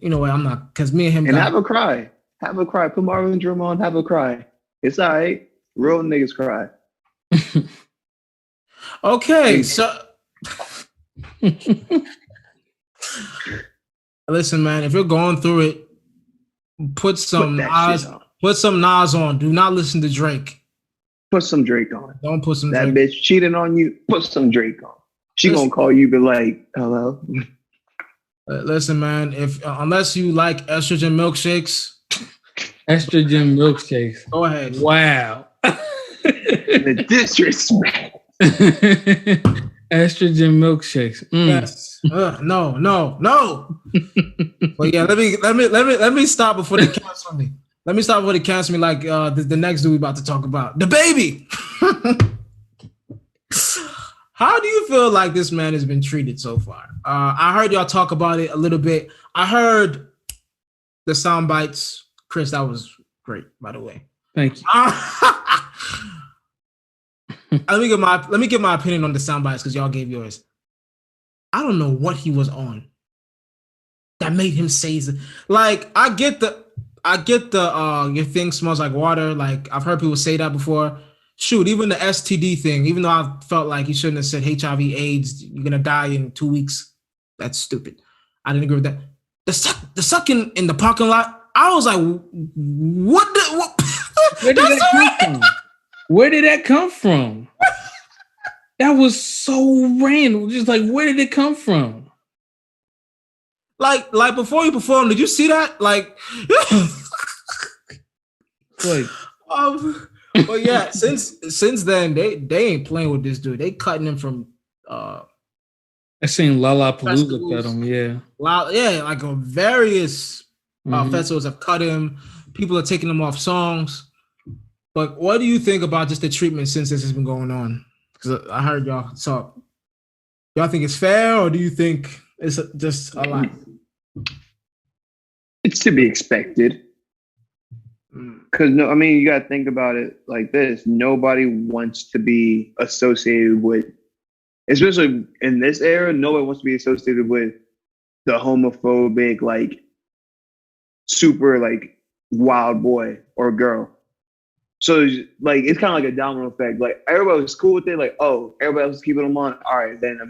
A: you know what? I'm not, because me and him
B: have a cry. Have a cry. Put Marvin's Room on. Have a cry. It's all right. Real niggas cry.
A: Okay, so listen, man. If you're going through it, put some Nas on. Do not listen to Drake.
B: Put some Drake on.
A: Don't put some
B: that
A: Drake.
B: Bitch cheating on you. Put some Drake on. She gonna call you, be like, "Hello."
A: Listen, man. If unless you like estrogen milkshakes, go ahead.
C: Wow.
B: The disrespect.
C: Estrogen milkshakes.
A: Yes. No. But yeah, let me stop before they cancel me. Let me stop before they cancel me. Like the next dude we about to talk about, Dababy. How do you feel like this man has been treated so far? I heard y'all talk about it a little bit. I heard the sound bites. Chris, that was great, by the way.
C: Thank you.
A: Let me give my opinion on the sound bites because y'all gave yours. I don't know what he was on that made him say like I get the your thing smells like water. Like I've heard people say that before. Shoot, even the STD thing, even though I felt like he shouldn't have said HIV AIDS, you're gonna die in 2 weeks. That's stupid. I didn't agree with that. The sucking in the parking lot, I was like, what?
C: Where did that come from? Where did that come from? That was so random. Just like, where did it come from?
A: Like before you performed, did you see that? Like, but yeah, since then they ain't playing with this dude. They cutting him from.
C: I seen Lollapalooza cut him. Yeah,
A: like various festivals have cut him. People are taking him off songs. But what do you think about just the treatment since this has been going on? Because I heard y'all talk. Y'all think it's fair, or do you think it's just a lot?
B: It's to be expected. Because you got to think about it like this. Nobody wants to be associated with, especially in this era, nobody wants to be associated with the homophobic, like, super, like, wild boy or girl. So, like, it's kind of like a domino effect. Like, everybody was cool with it. Like, oh, everybody else is keeping them on. All right, then, I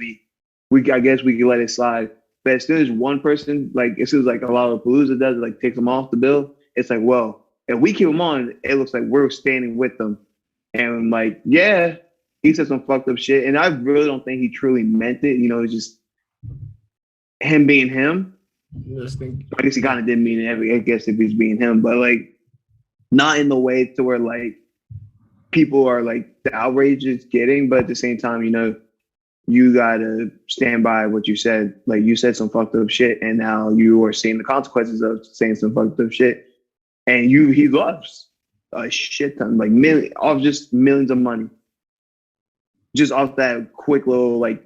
B: guess we can let it slide. But as soon as one person, like, as soon as, like, a lot of Palooza does, like, takes them off the bill, it's like, well, if we keep them on, it looks like we're standing with them. And, like, yeah, he said some fucked up shit. And I really don't think he truly meant it. It's just him being him. I guess he kind of didn't mean it. I guess if he's being him. But, like, not in the way to where, like, people are, like, the outrage is getting. But at the same time, you got to stand by what you said. Like, you said some fucked up shit. And now you are seeing the consequences of saying some fucked up shit. And he lost a shit ton, like millions of money. Just off that quick little, like,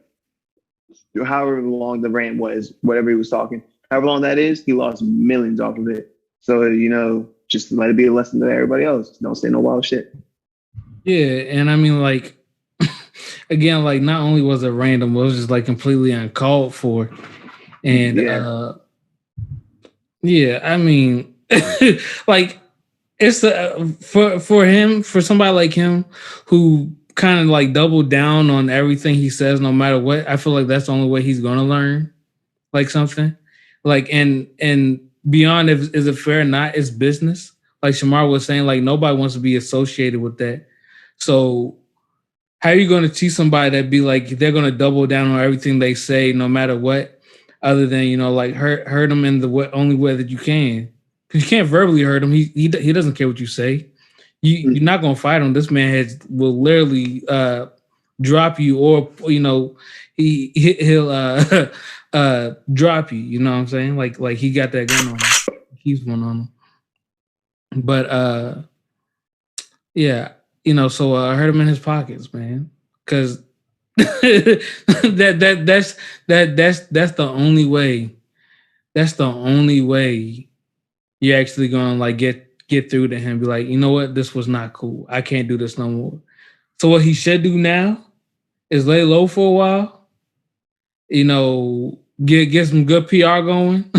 B: however long the rant was, whatever he was talking, however long that is, he lost millions off of it. So, just let it be a lesson to everybody else. Don't say no wild shit.
C: Yeah, and like, again, like, not only was it random, it was just, like, completely uncalled for. And, like, it's for somebody like him who kind of, like, doubled down on everything he says, no matter what. I feel like that's the only way he's gonna learn, like, something. Like, and beyond is it fair or not, it's business. Like Shamar was saying, like, nobody wants to be associated with that. So how are you going to teach somebody that be like they're going to double down on everything they say, no matter what, other than like hurt them in the only way that you can, because you can't verbally hurt him. He doesn't care what you say. You're not going to fight him. This man will literally drop you, or he'll drop you. You know what I'm saying? Like he got that gun on him. He's one on him. But yeah, so I heard him in his pockets, man, because that's the only way. That's the only way you're actually gonna like get through to him. Be like, you know what, this was not cool. I can't do this no more. So what he should do now is lay low for a while. Get some good PR going.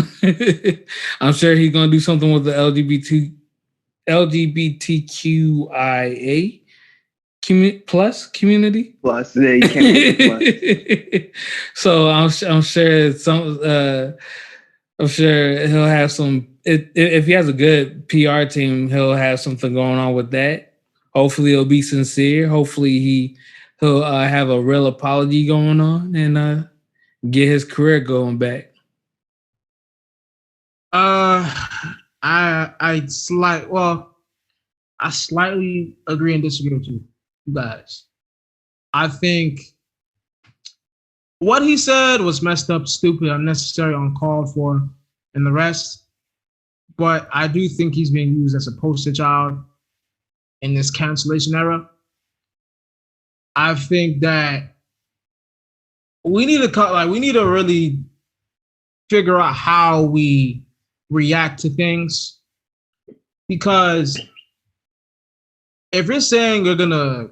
C: I'm sure he's gonna do something with the LGBTQIA plus community.
B: Plus, they can't. Plus.
C: So I'm sure I'm sure he'll have some. If he has a good PR team, he'll have something going on with that. Hopefully, it'll be sincere. Hopefully, he'll have a real apology going on and get his career going back.
A: I slightly agree and disagree with you guys. I think what he said was messed up, stupid, unnecessary, uncalled for, and the rest. But I do think he's being used as a poster child in this cancellation era. I think that we need to really figure out how we react to things, because if you're saying you're gonna,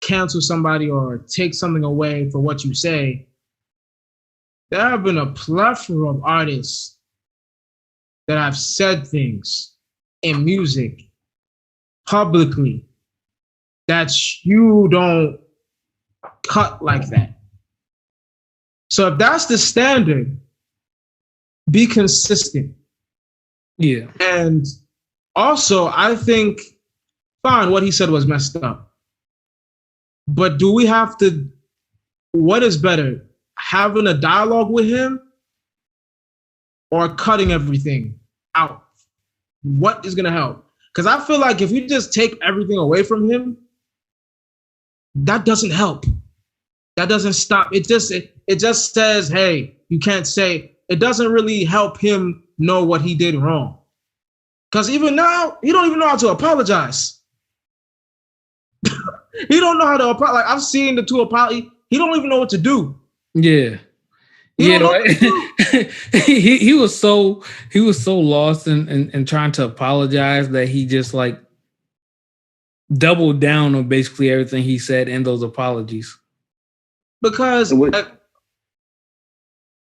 A: cancel somebody or take something away for what you say, there have been a plethora of artists that have said things in music publicly that you don't cut like that. So if that's the standard, be consistent.
C: Yeah.
A: And also, I think, fine, what he said was messed up. But do we have to, what is better, having a dialogue with him or cutting everything out? What is going to help? Because I feel like if you just take everything away from him, that doesn't help. That doesn't stop. It just says, hey, you can't say. It doesn't really help him know what he did wrong. Because even now, he don't even know how to apologize. He don't know how to apologize. Like, I've seen the two apologies. He don't even know what to do.
C: Yeah. Right. he was so lost in trying to apologize that he just like doubled down on basically everything he said in those apologies.
A: Because
B: go ahead.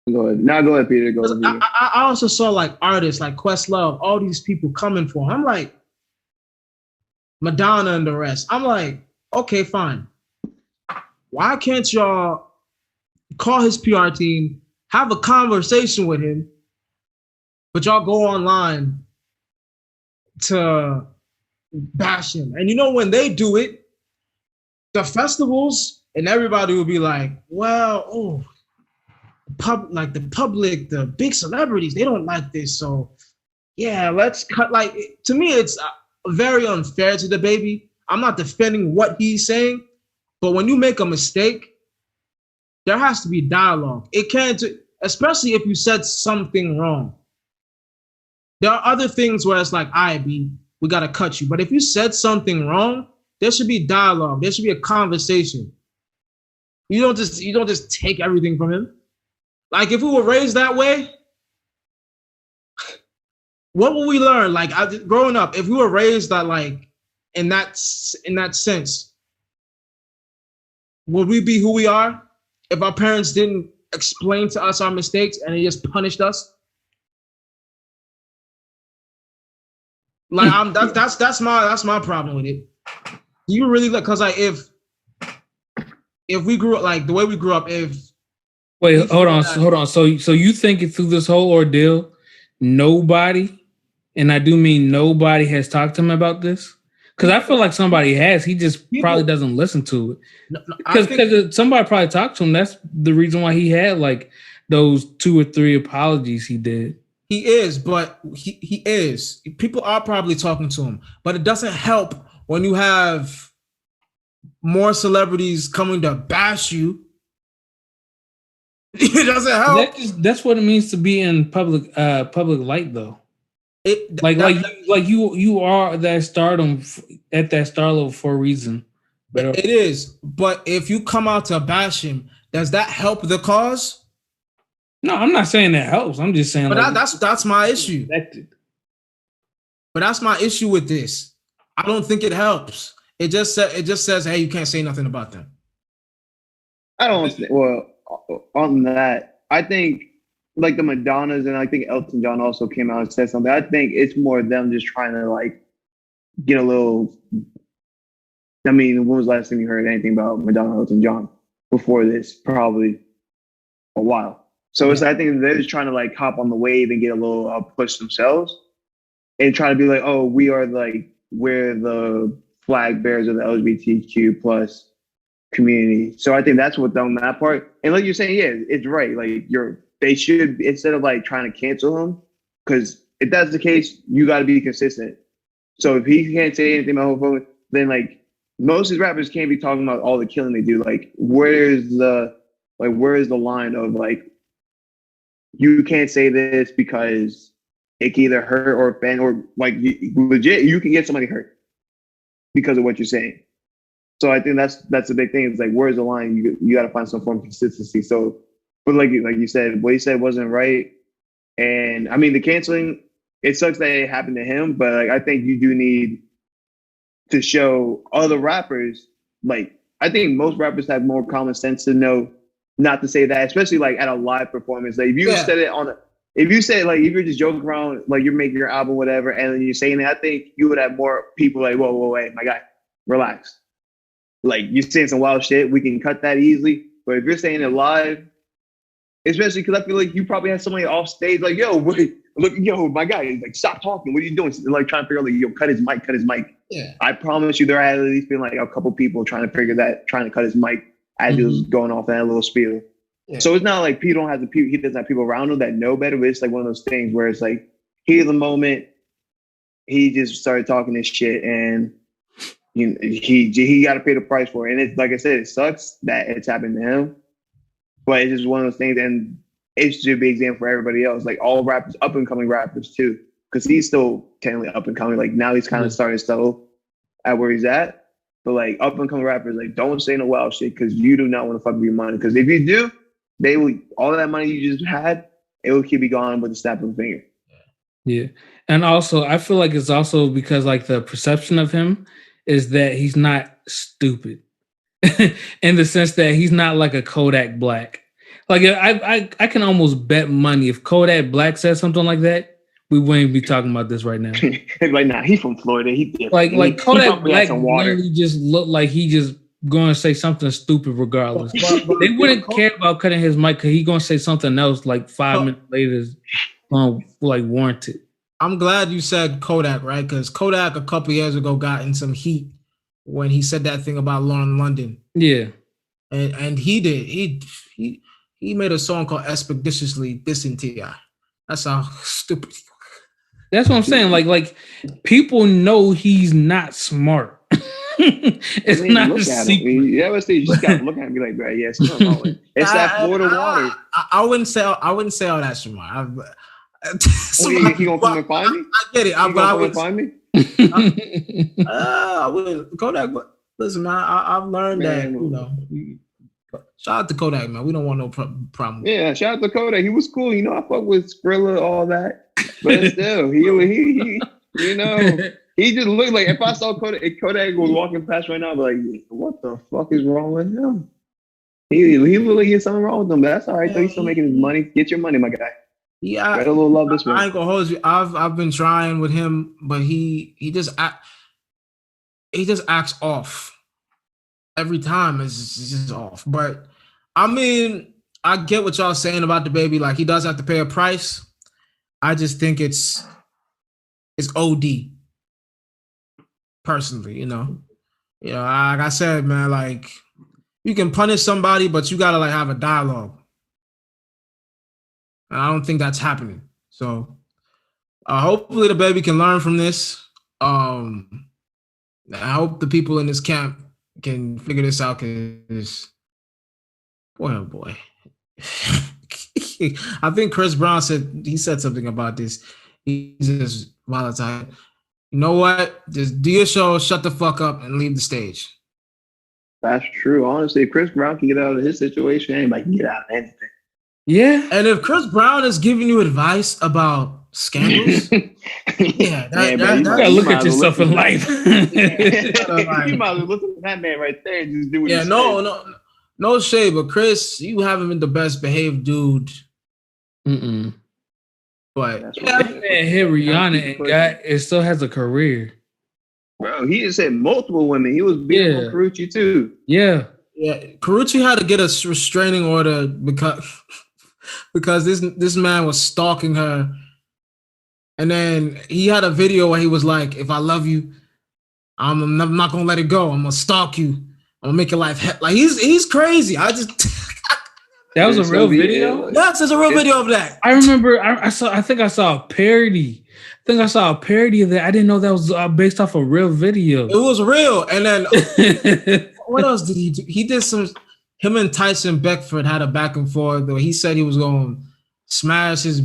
B: Now go ahead, Peter. Go ahead.
A: I also saw like artists like Questlove, all these people coming for him. I'm like, Madonna and the rest. I'm like, okay, fine. Why can't y'all call his PR team, have a conversation with him, but y'all go online to bash him? And when they do it, the festivals and everybody will be like, well, the public, the big celebrities, they don't like this. So yeah, let's cut. Like, to me, it's very unfair to Dababy. I'm not defending what he's saying, but when you make a mistake, there has to be dialogue. It can't, especially if you said something wrong. There are other things where it's like, all right, B, we got to cut you. But if you said something wrong, there should be dialogue. There should be a conversation. You don't just take everything from him. Like, if we were raised that way, what will we learn? Like, growing up, if we were raised that, like, in that sense, would we be who we are if our parents didn't explain to us our mistakes and they just punished us? Like, that's my problem with it. You really, like, because like if we grew up like the way we grew up,
C: Wait, hold on. So you think through this whole ordeal, nobody, and I do mean nobody, has talked to him about this? Because I feel like somebody has. He just probably doesn't listen to it. Because somebody probably talked to him. That's the reason why he had like those 2 or 3 apologies he did.
A: He is, but he is. People are probably talking to him, but it doesn't help when you have more celebrities coming to bash you. It doesn't help.
C: That's what it means to be in public light, though. You are that stardom at that star level for a reason. But
A: it is. But if you come out to bash him, does that help the cause?
C: No, I'm not saying that helps. I'm just saying.
A: But that's my issue. But that's my issue with this. I don't think it helps. It just says, hey, you can't say nothing about them.
B: I don't. Well, on that, I think like the Madonnas and I think Elton John also came out and said something. I think it's more them just trying to like get a little. I mean, when was the last time you heard anything about Madonna and Elton John before this? Probably a while. So I think they're just trying to like hop on the wave and get a little push themselves and try to be like, oh, we're the flag bearers of the LGBTQ plus community. So I think that's what on that part. And like you're saying, yeah, it's right. Like they should, instead of like trying to cancel him, because if that's the case, you got to be consistent. So if he can't say anything about homophobic, then like most of these rappers can't be talking about all the killing they do. Like where is the line of like, you can't say this because it can either hurt or offend or like legit, you can get somebody hurt because of what you're saying. So I think that's the big thing. It's like, where's the line? You got to find some form of consistency. So, but like you said, what he said wasn't right. And I mean, the canceling, it sucks that it happened to him, but like, I think you do need to show other rappers, like, I think most rappers have more common sense to know not to say that, especially like at a live performance. Like if you said it if you're just joking around, like you're making your album, whatever, and then you're saying it, I think you would have more people like, whoa, wait, my guy, relax. Like you're saying some wild shit. We can cut that easily. But if you're saying it live, especially because I feel like you probably had somebody off stage like, yo, wait, look, yo, my guy, like stop talking. What are you doing? Like trying to figure out like, yo, cut his mic. Yeah. I promise you, there had at least been like a couple people trying to cut his mic as he was going off that little spiel. Yeah. So it's not like he doesn't have people around him that know better, but it's like one of those things where it's like, heat of the moment, he just started talking this shit and he got to pay the price for it. And it's like I said, it sucks that it's happened to him, but it's just one of those things. And it should be an example for everybody else, like all rappers, up and coming rappers too, because he's still technically up and coming. Like now he's kind of starting to settle at where he's at. But like up and coming rappers, like don't say no wild shit because you do not want to fuck with your money. Because if you do, they will, all that money you just had, it will keep you gone with a snap of a finger.
C: Yeah. And also I feel like it's also because like the perception of him is that he's not stupid in the sense that he's not like a Kodak Black. Like I can almost bet money if Kodak Black said something like that, we wouldn't be talking about this right now.
B: Like, nah, he's from Florida.
C: Like Kodak Black literally just looked like he just going to say something stupid regardless. They wouldn't care about cutting his mic because he's going to say something else like 5 minutes later, like warranted.
A: I'm glad you said Kodak, right? Because Kodak a couple years ago got in some heat when he said that thing about Lauren London.
C: Yeah,
A: and he did. He made a song called Expeditiously Dissing T.I. That's how stupid.
C: That's what I'm saying. Like people know he's not smart. It's not a secret.
B: You ever see? You just gotta look at him and be like, bro, yes, it's that Florida water.
A: I wouldn't say all that smart.
B: He gonna come and find me?
A: I get it.
B: I would find me.
A: I would Kodak. Listen, man, I've learned that shout out to Kodak, man. We don't want no problem.
B: Yeah, shout out to Kodak. He was cool. I fuck with Skrilla, all that. But still, he he just looked like, if I saw Kodak, if Kodak was walking past right now, I'd be like, what the fuck is wrong with him? He looked like he had something wrong with him, but that's all right. Though he's still making his money. Get your money, my guy.
A: Yeah,
B: got a little love this one.
A: I ain't gonna hold you. I've been trying with him, but he just acts off every time. It's just off. But I mean, I get what y'all saying about Dababy. Like he does have to pay a price. I just think it's OD. personally. Like I said, man, like you can punish somebody, but you gotta like have a dialogue. And I don't think that's happening. So hopefully the baby can learn from this. I hope the people in this camp can figure this out. Cause boy, oh boy. I think Chris Brown said something about this. He's just volatile. You know what? Just do your show, shut the fuck up, and leave the stage.
B: That's true. Honestly, if Chris Brown can get out of his situation, anybody can get out of anything.
C: Yeah.
A: And if Chris Brown is giving you advice about scandals,
C: you gotta look at yourself in life.
B: You might as well listen to that man right there and just do what he says.
A: No shade, but Chris, you haven't been the best behaved dude. But
C: that man hit Rihanna and it still has a career.
B: Bro, he just had multiple women. He was beating on Carucci too.
C: Yeah.
A: Carucci had to get a restraining order because this man was stalking her. And then he had a video where he was like, if I love you, I'm not gonna let it go. I'm gonna stalk you. I'm gonna make your life like he's crazy.
C: That was a real video?
A: Yes, there's a real video of that.
C: I remember I think I saw a parody. I think I saw a parody of that. I didn't know that was based off a real video.
A: It was real. And then what else did he do? He did him and Tyson Beckford had a back and forth though. He said he was going to smash his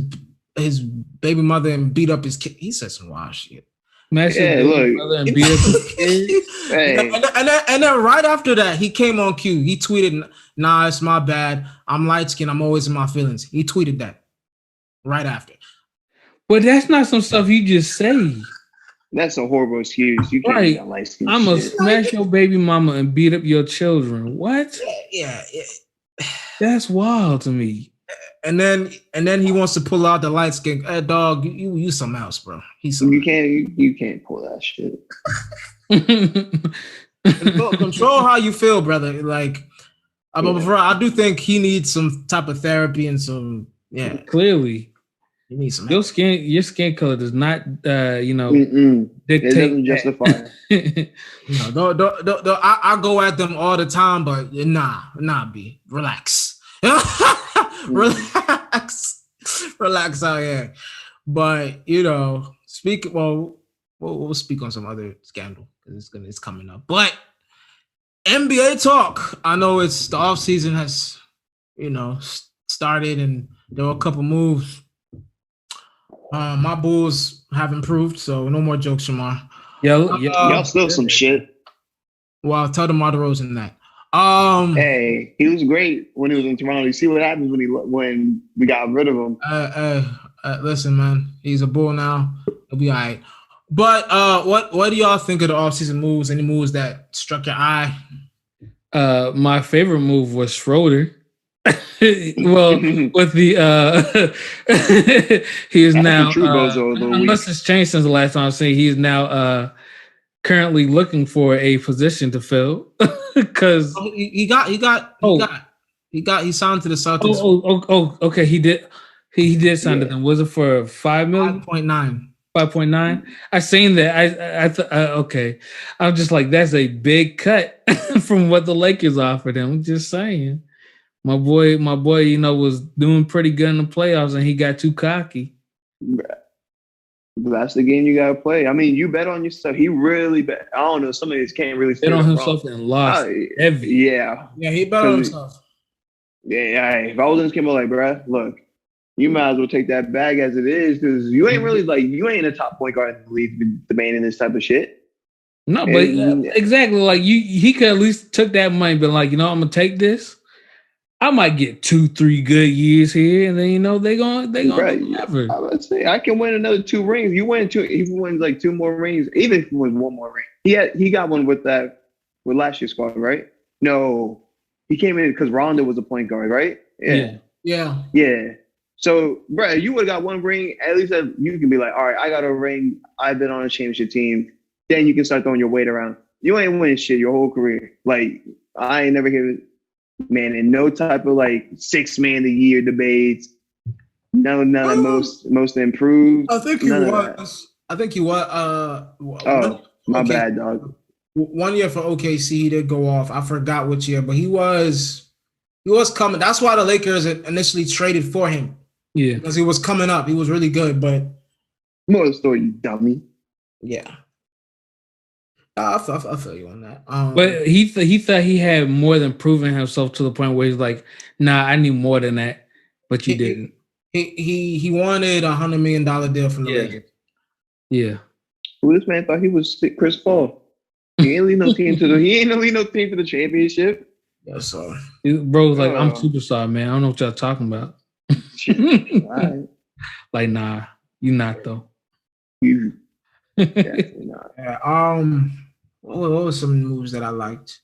A: baby mother and beat up his kid. He said some wild shit.
C: Smash his baby mother and beat up his kid.
A: Hey. And then right after that, he came on cue. He tweeted, "Nah, it's my bad. I'm light skinned. I'm always in my feelings." He tweeted that right after.
C: But that's not some stuff you just say.
B: That's a horrible excuse. You can't be that light skinned.
C: I'm gonna smash your baby mama and beat up your children. What?
A: Yeah.
C: That's wild to me.
A: And then he wants to pull out the light skin. Hey, dog, you something else, bro.
B: You can't pull that shit.
A: Control how you feel, brother. Like, I do think he needs some type of therapy and some. Yeah,
C: clearly,
A: you need some.
C: Your skin color does not,
B: dictate. It doesn't justify.
A: I go at them all the time, but nah, B, relax. relax out here. But we'll speak on some other scandal because it's coming up. But NBA talk. I know it's the off season has started and there were a couple moves. My Bulls have improved, so no more jokes, Shamar.
B: Y'all still some shit.
A: Well, tell DeMar DeRozan that.
B: Hey, he was great when he was in Toronto. You see what happens when we got rid of him.
A: Listen, man, he's a Bull now. He'll be all right. But what do y'all think of the offseason moves? Any moves that struck your eye?
C: My favorite move was Schroeder. Well, with the he is now unless it's changed since the last time I've seen, he is now currently looking for a position to fill because
A: he signed to the Celtics.
C: Okay, he did sign to them. Was it for $5 million? 5.9. I seen that. I thought okay. I'm just like, that's a big cut from what the Lakers offered him. I'm just saying. My boy, was doing pretty good in the playoffs, and he got too cocky.
B: That's the game you gotta play. I mean, you bet on yourself. He really bet. I don't know. Some of these can't really
C: bet on himself and lost heavy.
B: Yeah,
A: he bet on himself.
B: Yeah, if I was in this game, I'm like, bro, look, you might as well take that bag as it is because you ain't really you ain't a top point guard in the league demanding this type of shit.
C: No, but exactly. Like he could at least took that money, but like, I'm gonna take this. I might get 2-3 good years here, and then they gonna never.
B: I would say I can win another 2 rings. You win 2. If you win like 2 more rings, even if he wins 1 more ring, he got one with last year's squad, right? No, he came in because Rondo was a point guard, right?
A: Yeah.
B: So, bro, you would have got 1 ring. At least you can be like, all right, I got a ring. I've been on a championship team. Then you can start throwing your weight around. You ain't winning shit your whole career. Like I ain't never heard. Man, in no type of 6 man of the year debates. None of most improved.
A: I think he was. I think he was.
B: My
A: Okay.
B: bad, dog.
A: 1 year for OKC, he did go off. I forgot which year, but he was coming. That's why the Lakers initially traded for him
C: Yeah.
A: because he was coming up. He was really good, but
B: More of the story, you dummy.
A: yeah, I feel you on that.
C: But he thought he had more than proven himself to the point where he's like, nah, I need more than that. But you didn't.
A: He wanted $100 million deal from the
C: Yeah.
A: Lakers.
C: Yeah.
B: Well, this man thought he was Chris Paul. He ain't lead no team to the championship.
A: Yeah, so
C: Bro was like, I'm
B: Oh.
C: superstar, man. I don't know what y'all talking about.
B: All right.
C: Like, nah, you not though.
B: You definitely not.
A: yeah, what were some moves that I liked?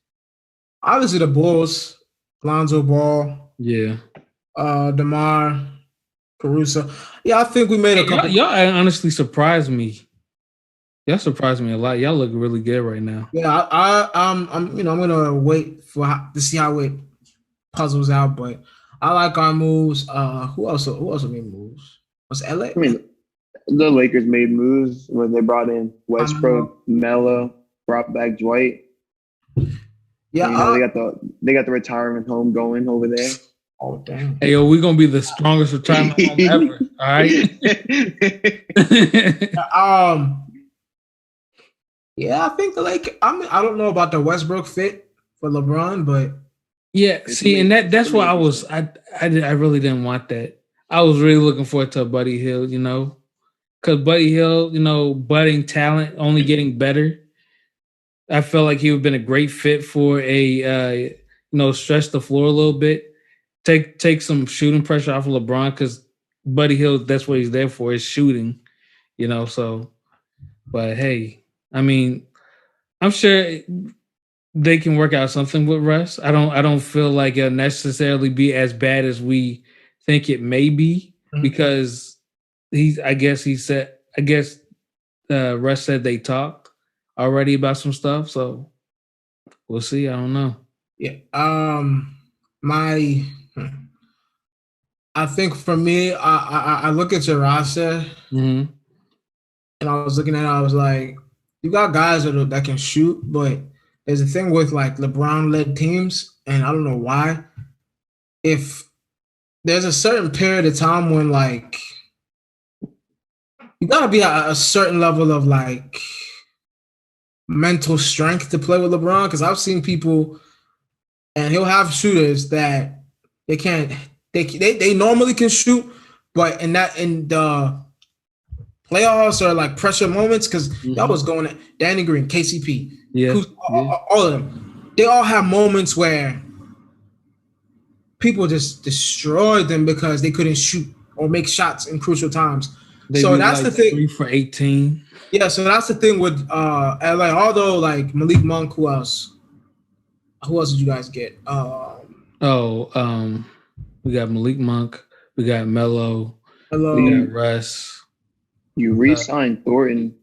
A: Obviously, the Bulls, Lonzo Ball,
C: Yeah.
A: DeMar, Caruso. Yeah, I think we made a couple.
C: Y'all honestly surprised me. Y'all surprised me a lot. Y'all look really good right now.
A: Yeah, I'm gonna wait to see how it puzzles out, but I like our moves. Who else made moves? Was LA?
B: I mean, the Lakers made moves when they brought in Westbrook, Melo, brought back Dwight.
A: Yeah,
B: You know, they got the retirement home going over there.
A: oh damn.
C: Hey, yo, we're gonna be the strongest retirement home ever. All right.
A: Yeah, I think I don't know about the Westbrook fit for LeBron, but
C: Yeah, see, and that's why I really didn't want that. I was really looking forward to Buddy Hield, because Buddy Hield, budding talent, only getting better. I felt like he would have been a great fit for a stretch the floor a little bit, take some shooting pressure off of LeBron, because Buddy Hield, that's what he's there for, is shooting, So, but hey, I mean, I'm sure they can work out something with Russ. I don't feel like it'll necessarily be as bad as we think it may be, because Russ said they talked already about some stuff, so we'll see. I don't know.
A: yeah. I think for me, I look at your roster,
C: Mm-hmm.
A: and I was looking at it, I was like, you got guys that can shoot, but there's a thing with like LeBron-led teams, and I don't know why. If there's a certain period of time when like you gotta be at a certain level of like mental strength to play with LeBron, because I've seen people, and he'll have shooters that they normally can shoot, but in the playoffs or like pressure moments, because y'all was going at Danny Green, KCP, all of them. They all have moments where people just destroyed them because they couldn't shoot or make shots in crucial times. So that's the thing.
C: 3 for 18.
A: Yeah, so that's the thing with LA. Although like Malik Monk, who else? Who else did you guys get?
C: We got Malik Monk, we got Melo,
A: Hello.
C: we got Russ.
B: You re-signed Thornton.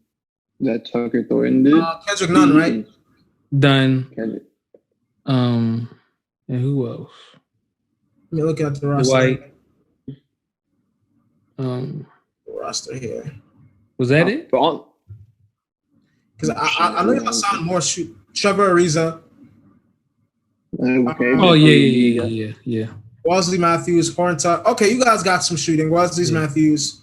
B: That Tucker Thornton did.
A: Kendrick Nunn, right?
C: Done.
B: Kendrick.
C: And who else?
A: Let me look at the roster.
C: White.
A: The roster here.
C: Was that it?
A: Because I know y'all signed more shoot. Trevor Ariza.
B: Okay.
C: Oh yeah.
A: Wesley Matthews, Horntuck. Okay, you guys got some shooting. Wesley Matthews.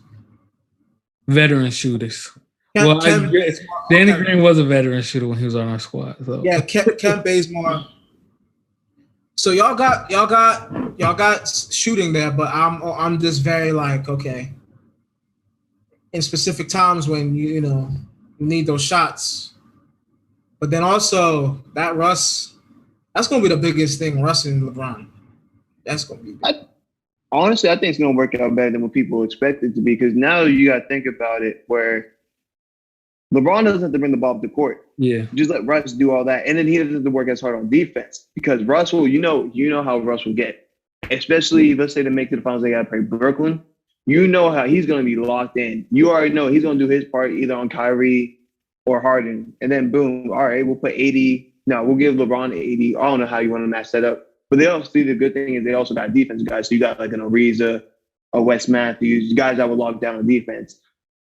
C: Veteran shooters. Danny Green was a veteran shooter when he was on our squad. So.
A: Yeah, Kent Bazemore. So y'all got shooting there, but I'm just very like, okay. In specific times when you need those shots. But then also that Russ, that's gonna be the biggest thing, Russ and LeBron. That's gonna be
B: honestly, I think it's gonna work out better than what people expect it to be, because now you gotta think about it where LeBron doesn't have to bring the ball up the court.
C: Yeah.
B: Just let Russ do all that. And then he doesn't have to work as hard on defense, because Russ will, you know how Russ will get. Especially, let's say they make it to the finals, they got to play Brooklyn. You know how he's going to be locked in. You already know he's going to do his part either on Kyrie or Harden. And then boom, all right, we'll put 80. No, we'll give LeBron 80. I don't know how you want to match that up. But they also, the good thing is they also got defense guys. So you got like an Ariza, a Wes Matthews, guys that will lock down on defense.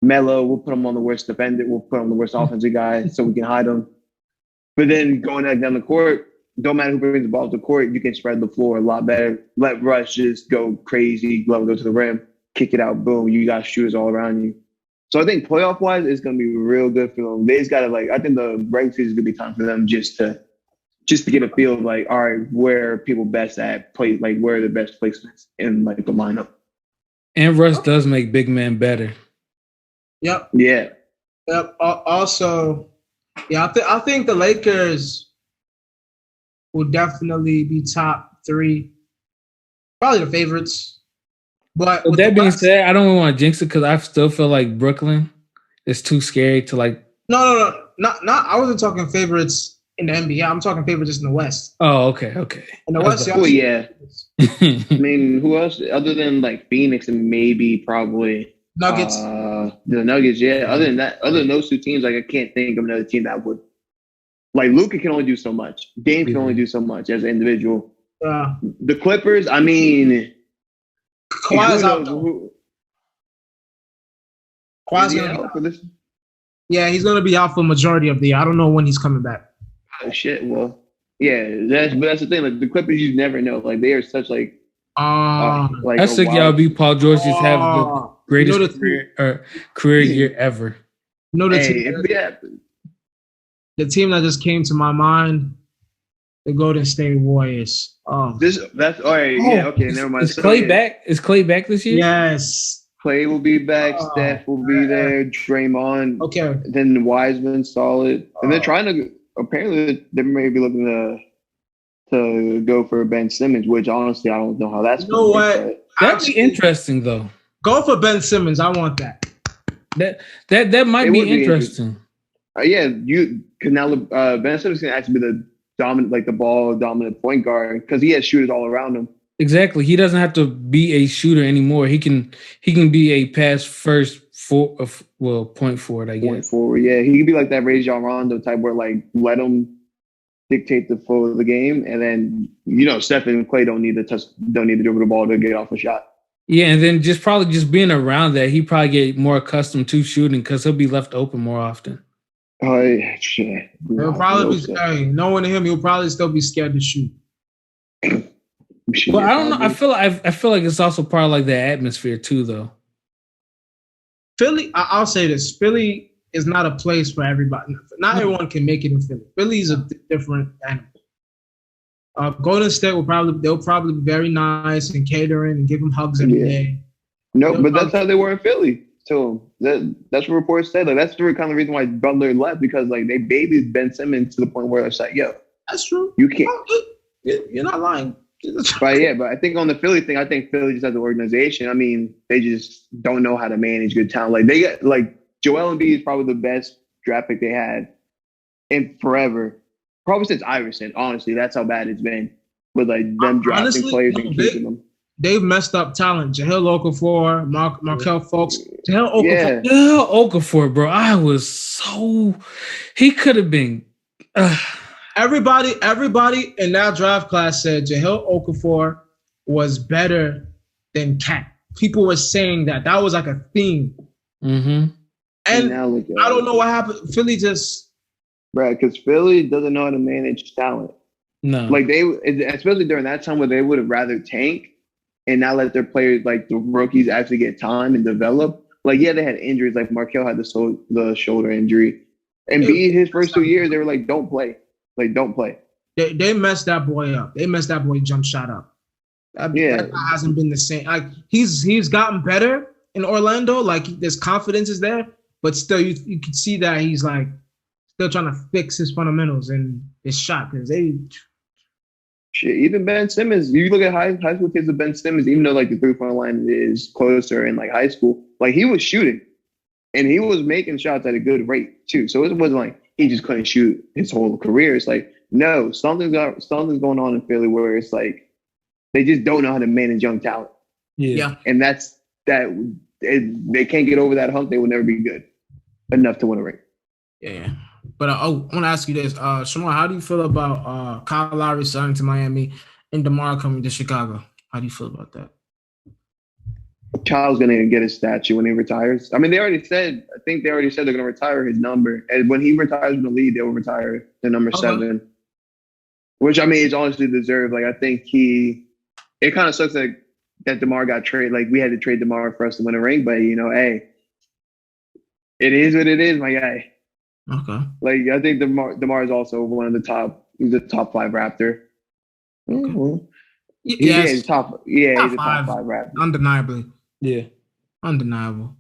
B: Melo, we'll put him on the worst defender. We'll put him on the worst offensive guy so we can hide him. But then going down the court, don't matter who brings the ball to the court, you can spread the floor a lot better. Let Russ just go crazy, let him go to the rim, kick it out, boom. You got shooters all around you. So I think playoff-wise, it's going to be real good for them. They just got to, I think the regular season is going to be time for them just to get a feel of, all right, where are people best at, play, where are the best placements in, the lineup.
C: And Russ does make big men better.
A: Yep.
B: Yeah.
A: Yep. Also, yeah, I think the Lakers will definitely be top 3. Probably the favorites. But
C: with that being said, I don't want to jinx it because I still feel like Brooklyn is too scary to
A: No. Not. I wasn't talking favorites in the NBA. I'm talking favorites just in the West.
C: Oh, okay.
A: In the West,
B: yeah. I mean, who else other than Phoenix and maybe probably
A: Nuggets?
B: The Nuggets, yeah. Other than that, other than those 2 teams, I can't think of another team that would. Luka can only do so much. Dame can only do so much as an individual. The Clippers, I mean.
A: Kawhi's out though. Kawhi's gonna be out
B: for this.
A: Yeah, he's gonna be out for the majority of the year. I don't know when he's coming back.
B: Oh shit! Well, yeah, that's the thing. The Clippers, you never know. They are such
C: that's sick. Y'all be Paul George just have the greatest career year ever.
A: The team that just came to my mind, the Golden State Warriors.
B: That's all right. Yeah, okay, never mind.
C: Is Clay back? Is Clay back this year?
A: Yes.
B: Clay will be back. Steph will be there. Draymond.
A: Okay.
B: Then Wiseman, solid. And they're trying to. Apparently, they may be looking to go for Ben Simmons, which honestly, I don't know how that's.
A: You know what?
C: That'd be interesting, though.
A: Go for Ben Simmons. I want that.
C: That might be interesting.
B: Yeah, because now Ben Simmons can actually be the dominant, the ball dominant point guard because he has shooters all around him.
C: Exactly. He doesn't have to be a shooter anymore. He can be a pass first point forward, I guess. Point
B: forward, yeah. He could be like that Rajon Rondo type where let him dictate the flow of the game, and then Steph and Clay don't need to dribble the ball to get off a shot.
C: Yeah, and then just being around that, he probably get more accustomed to shooting because he'll be left open more often.
B: Oh yeah, shit.
A: He'll probably be knowing him, he'll probably still be scared to shoot.
C: Well, I don't know. I feel like it's also part of the atmosphere too, though.
A: Philly, I'll say this: Philly is not a place for everybody. Not everyone can make it in Philly. Philly is a different animal. Golden State they'll probably be very nice and catering and give them hugs every day.
B: No, but that's how they were in Philly. So that's what reports said. That's the kind of reason why Butler left because they babied Ben Simmons to the point where it's yo,
A: that's true.
B: You can't.
A: You're not lying.
B: But I think on the Philly thing, I think Philly just has an organization. I mean, they just don't know how to manage good talent. They got Joel Embiid is probably the best draft pick they had in forever. Probably since Iverson. Honestly, that's how bad it's been with them drafting players and keeping them.
A: They've messed up talent. Jahlil Okafor, Markelle Fultz. Jahlil
C: Okafor, bro. He could have been.
A: Everybody in that draft class said Jahlil Okafor was better than Cat. People were saying that. That was a theme.
C: Mm-hmm.
A: And I don't know what happened. Philly just...
B: Right, because Philly doesn't know how to manage talent.
C: No.
B: Especially during that time where they would have rather tank and not let their players, the rookies, actually get time and develop. They had injuries. Markelle had the shoulder injury. And his first 2 years, they were don't play. Don't play.
A: They messed that boy up. They messed that boy jump shot up. That guy hasn't been the same. He's gotten better in Orlando. His confidence is there, but still you can see that he's still trying to fix his fundamentals and his shot because
B: shit. Even Ben Simmons, you look at high school kids of Ben Simmons, even though the 3-point line is closer in high school, he was shooting and he was making shots at a good rate too. So it wasn't he just couldn't shoot his whole career. It's no, something's going on in Philly where it's they just don't know how to manage young talent.
C: Yeah.
B: And they can't get over that hump. They will never be good enough to win a ring.
A: Yeah. But I want to ask you this. Shamar, how do you feel about Kyle Lowry signing to Miami and DeMar coming to Chicago? How do you feel about that?
B: Child's gonna get a statue when he retires. I mean, they already said. I think they already said they're gonna retire his number, and when he retires from the league, they will retire the number 7, which I mean is honestly deserved. Like I think it kind of sucks that DeMar got traded. Like we had to trade DeMar for us to win a ring, but hey, it is what it is, my guy.
A: Okay.
B: Like I think DeMar is also one of the top. He's a top 5 Raptor.
A: Okay.
B: Yeah, he's
A: top
B: he's a top
A: 5
B: Raptor.
A: undeniably.
C: Yeah,
A: undeniable.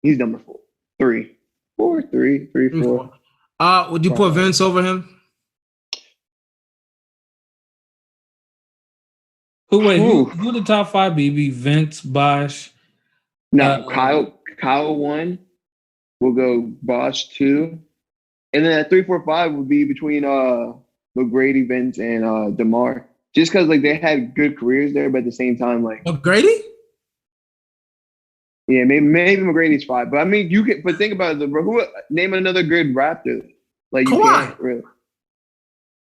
B: He's number 4, 3, 4, 3, 3, 4.
A: Would you put Vince over him?
C: Who the top 5 be? Vince, Bosch.
B: No, Kyle 1. We'll go Bosch 2, and then at 3, 4, 5 would be between McGrady, Vince, and DeMar. Just because like they had good careers there, but at the same time, like
A: McGrady.
B: Yeah, maybe McGrady's 5, but I mean you can. But think about it, who name another good Raptor? Like you can't really.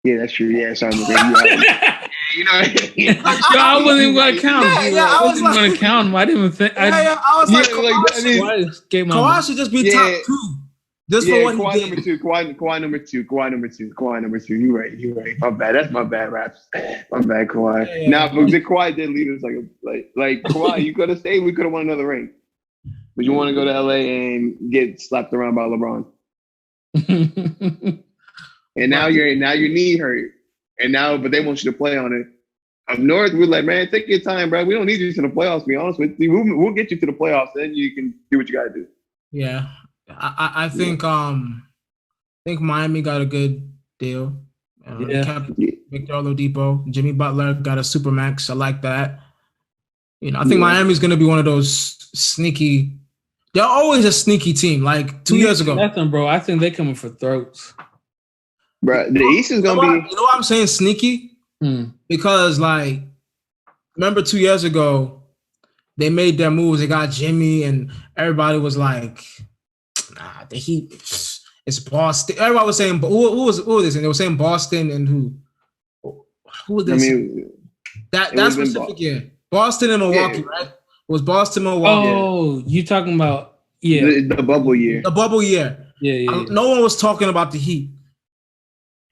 B: Yeah, that's true. Yeah, sorry, McGrady. You know,
C: I wasn't even gonna count him. I wasn't gonna count him. I didn't even think.
A: I was like, Kawhi should just be top 2. Just for what
B: Kawhi
A: he
B: number
A: did.
B: 2, Kawhi number 2, Kawhi number 2. You're right. My bad. That's my bad, Raps. My bad, Kawhi. But the Kawhi did lead us like Kawhi. You could have stayed. We could have won another ring. But you want to go to LA and get slapped around by LeBron. And now your knee hurt. But they want you to play on it. Up north, we're like, man, take your time, bro. We don't need you to the playoffs, to be honest with you. We'll get you to the playoffs, then you can do what you gotta do.
A: Yeah. I think Miami got a good deal. Kept Victor Oladipo. Jimmy Butler got a supermax. I like that. I think Miami's gonna be one of those sneaky. They're always a sneaky team. Like 2 years ago,
C: nothing, bro. I think they coming for throats.
B: Bro, the East is gonna be.
A: You know what I'm saying? Sneaky. Because like, remember 2 years ago, they made their moves. They got Jimmy, and everybody was like, "Nah, the Heat, it's Boston." Everybody was saying, "Who was this?" And they were saying Boston, and who was this?
B: I mean,
A: that specific year, Boston and Milwaukee, right? It was Boston, Milwaukee.
C: Oh, you talking about
B: the bubble year?
A: The bubble year.
C: Yeah.
A: No one was talking about the Heat,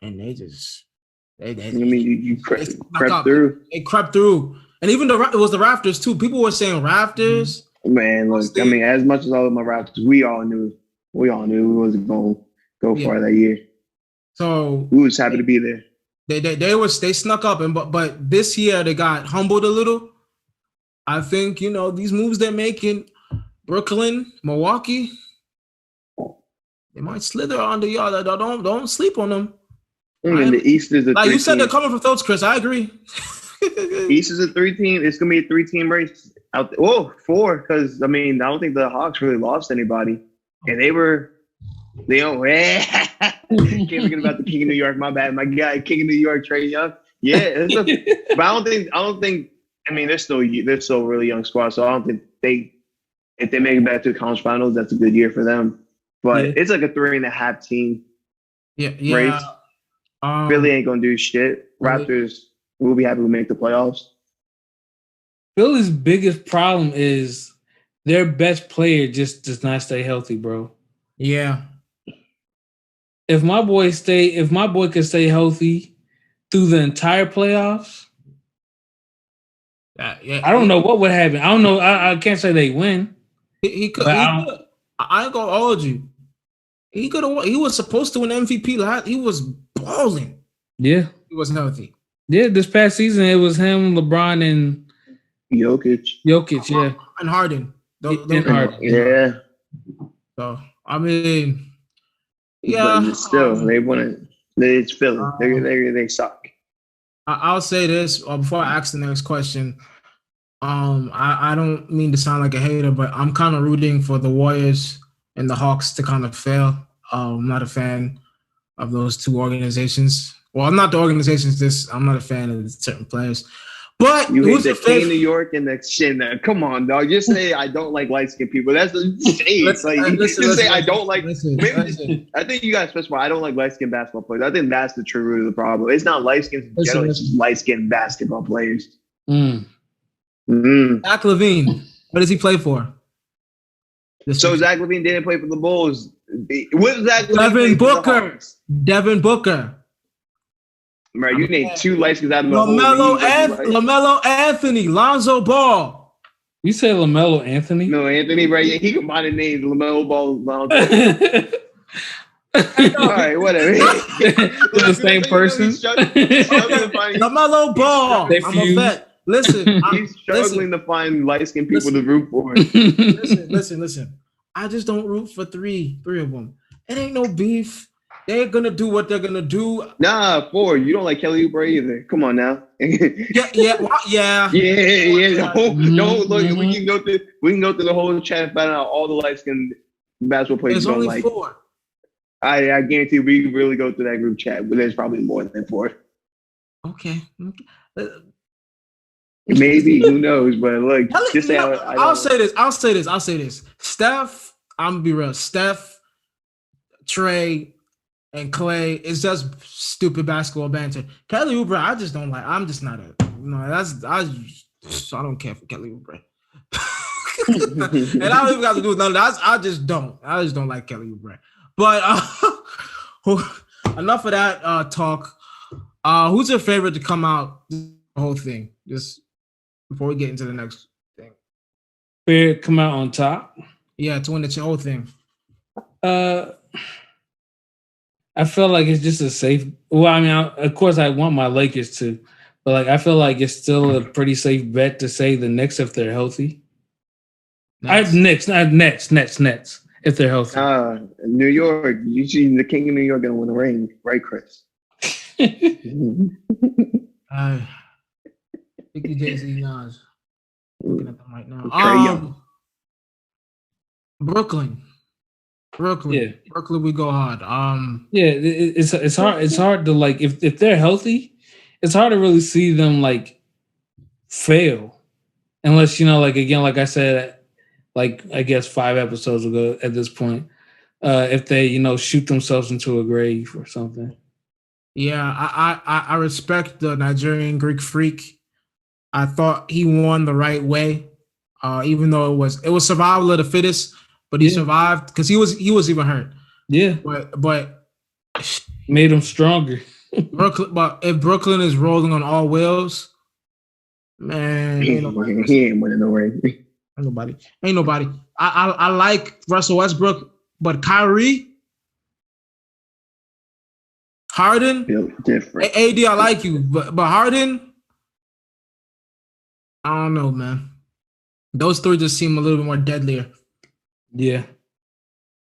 A: and they just.
B: You crept through.
A: They crept through, and even it was the Raptors too. People were saying Raptors.
B: Man, look, I mean, as much as all of my Raptors, we all knew we wasn't going to go far that year.
A: So
B: we was happy to be there.
A: They snuck up, but this year they got humbled a little. I think these moves they're making, Brooklyn, Milwaukee, they might slither under y'all. Don't sleep on them.
B: And the East is
A: like you said, they're coming for throats, Chris. I agree.
B: East is a 3-team. It's gonna be a 3-team race out there. Oh, 4, because I mean I don't think the Hawks really lost anybody, and they don't. Can't forget about the King of New York. My bad, my guy, King of New York, Trae Young. Yeah, but I don't think. I mean, they're still a really young squad, so I don't think if they make it back to the conference finals, that's a good year for them. But it's like a 3.5 team.
A: Yeah.
B: Race. Philly ain't gonna do shit. Raptors will be happy to make the playoffs.
C: Philly's biggest problem is their best player just does not stay healthy, bro.
A: Yeah.
C: If my boy could stay healthy through the entire playoffs, I don't know what would happen. I don't know. I can't say they win.
A: He could. I ain't gonna hold you. He could have. He was supposed to win MVP. He was balling.
C: Yeah,
A: he was healthy.
C: Yeah, this past season it was him, LeBron, and
B: Jokic.
C: Yeah,
A: and Harden.
C: Harden.
B: Yeah.
A: So I mean, yeah.
B: But still, they won it. It's Philly. They suck.
A: I'll say this before I ask the next question. I don't mean to sound like a hater, but I'm kind of rooting for the Warriors and the Hawks to kind of fail. I'm not a fan of those two organizations. Well, I'm not the organizations. I'm not a fan of certain players. But
B: you hate the King of New York and the shit. Come on, dog. Just say I don't like light skinned people. That's say I don't like. I think you guys specify. I don't like light skinned basketball players. I think that's the true root of the problem. It's not light skinned in general. It's just light skinned basketball players.
A: Zach LaVine. What does he play for?
B: So Zach LaVine didn't play for the Bulls. What Zach LaVine
A: Devin
B: play for the
A: Booker.
B: Hawks?
A: Devin Booker.
B: Right, you named two light skins out of the whole league.
A: LaMelo Anthony. Lonzo Ball.
C: You say LaMelo Anthony?
B: No, Anthony, right? Yeah, he combined the names LaMelo Ball. Lonzo. All right, whatever.
C: The same person.
A: LaMelo Ball. I'm a vet. Listen,
B: he's struggling to find light-skinned people to root for.
A: Listen. I just don't root for three of them. It ain't no beef. They're gonna do what they're gonna do.
B: Nah, 4. You don't like Kelly Oubre either. Come on now.
A: Yeah.
B: Don't look. We can go through the whole chat and find out all the light-skinned basketball players
A: There's
B: you don't
A: only
B: like.
A: 4.
B: I guarantee we can really go through that group chat, but there's probably more than 4.
A: Okay.
B: Maybe, who knows? But look, just say
A: I'll say this. Steph, I'm gonna be real. Steph, Trey, and Clay, it's just stupid basketball banter. Kelly Oubre, I just don't like. I'm just not I don't care for Kelly Oubre. And I don't even got to do with none of that. I just don't like Kelly Oubre. But enough of that talk. Who's your favorite to come out the whole thing? Just before we get into the next thing.
C: Favorite come out on top?
A: Yeah, to win the whole thing.
C: I feel like it's just a safe. Well, I mean, of course, I want my Lakers to, but like I feel like it's still a pretty safe bet to say the Knicks if they're healthy. Nets if they're healthy.
B: New York, you see the King of New York gonna win the ring, right, Chris?
A: 50 Jay-Z Nas. Looking at them right now. Brooklyn.
C: Yeah.
A: Brooklyn, we go hard.
C: It's hard. It's hard to like if they're healthy, it's hard to really see them like fail, unless like again, like I said, like I guess 5 episodes ago at this point, if they shoot themselves into a grave or something.
A: Yeah, I respect the Nigerian Greek Freak. I thought he won the right way, even though it was survival of the fittest. But he survived because he was even hurt.
C: Yeah,
A: but
C: made him stronger.
A: Brooklyn, but if Brooklyn is rolling on all wheels, man,
B: he ain't winning no ring.
A: Ain't nobody. I like Russell Westbrook, but Kyrie, Harden,
B: different.
A: AD, I like you, but Harden, I don't know, man. Those 3 just seem a little bit more deadlier.
C: Yeah.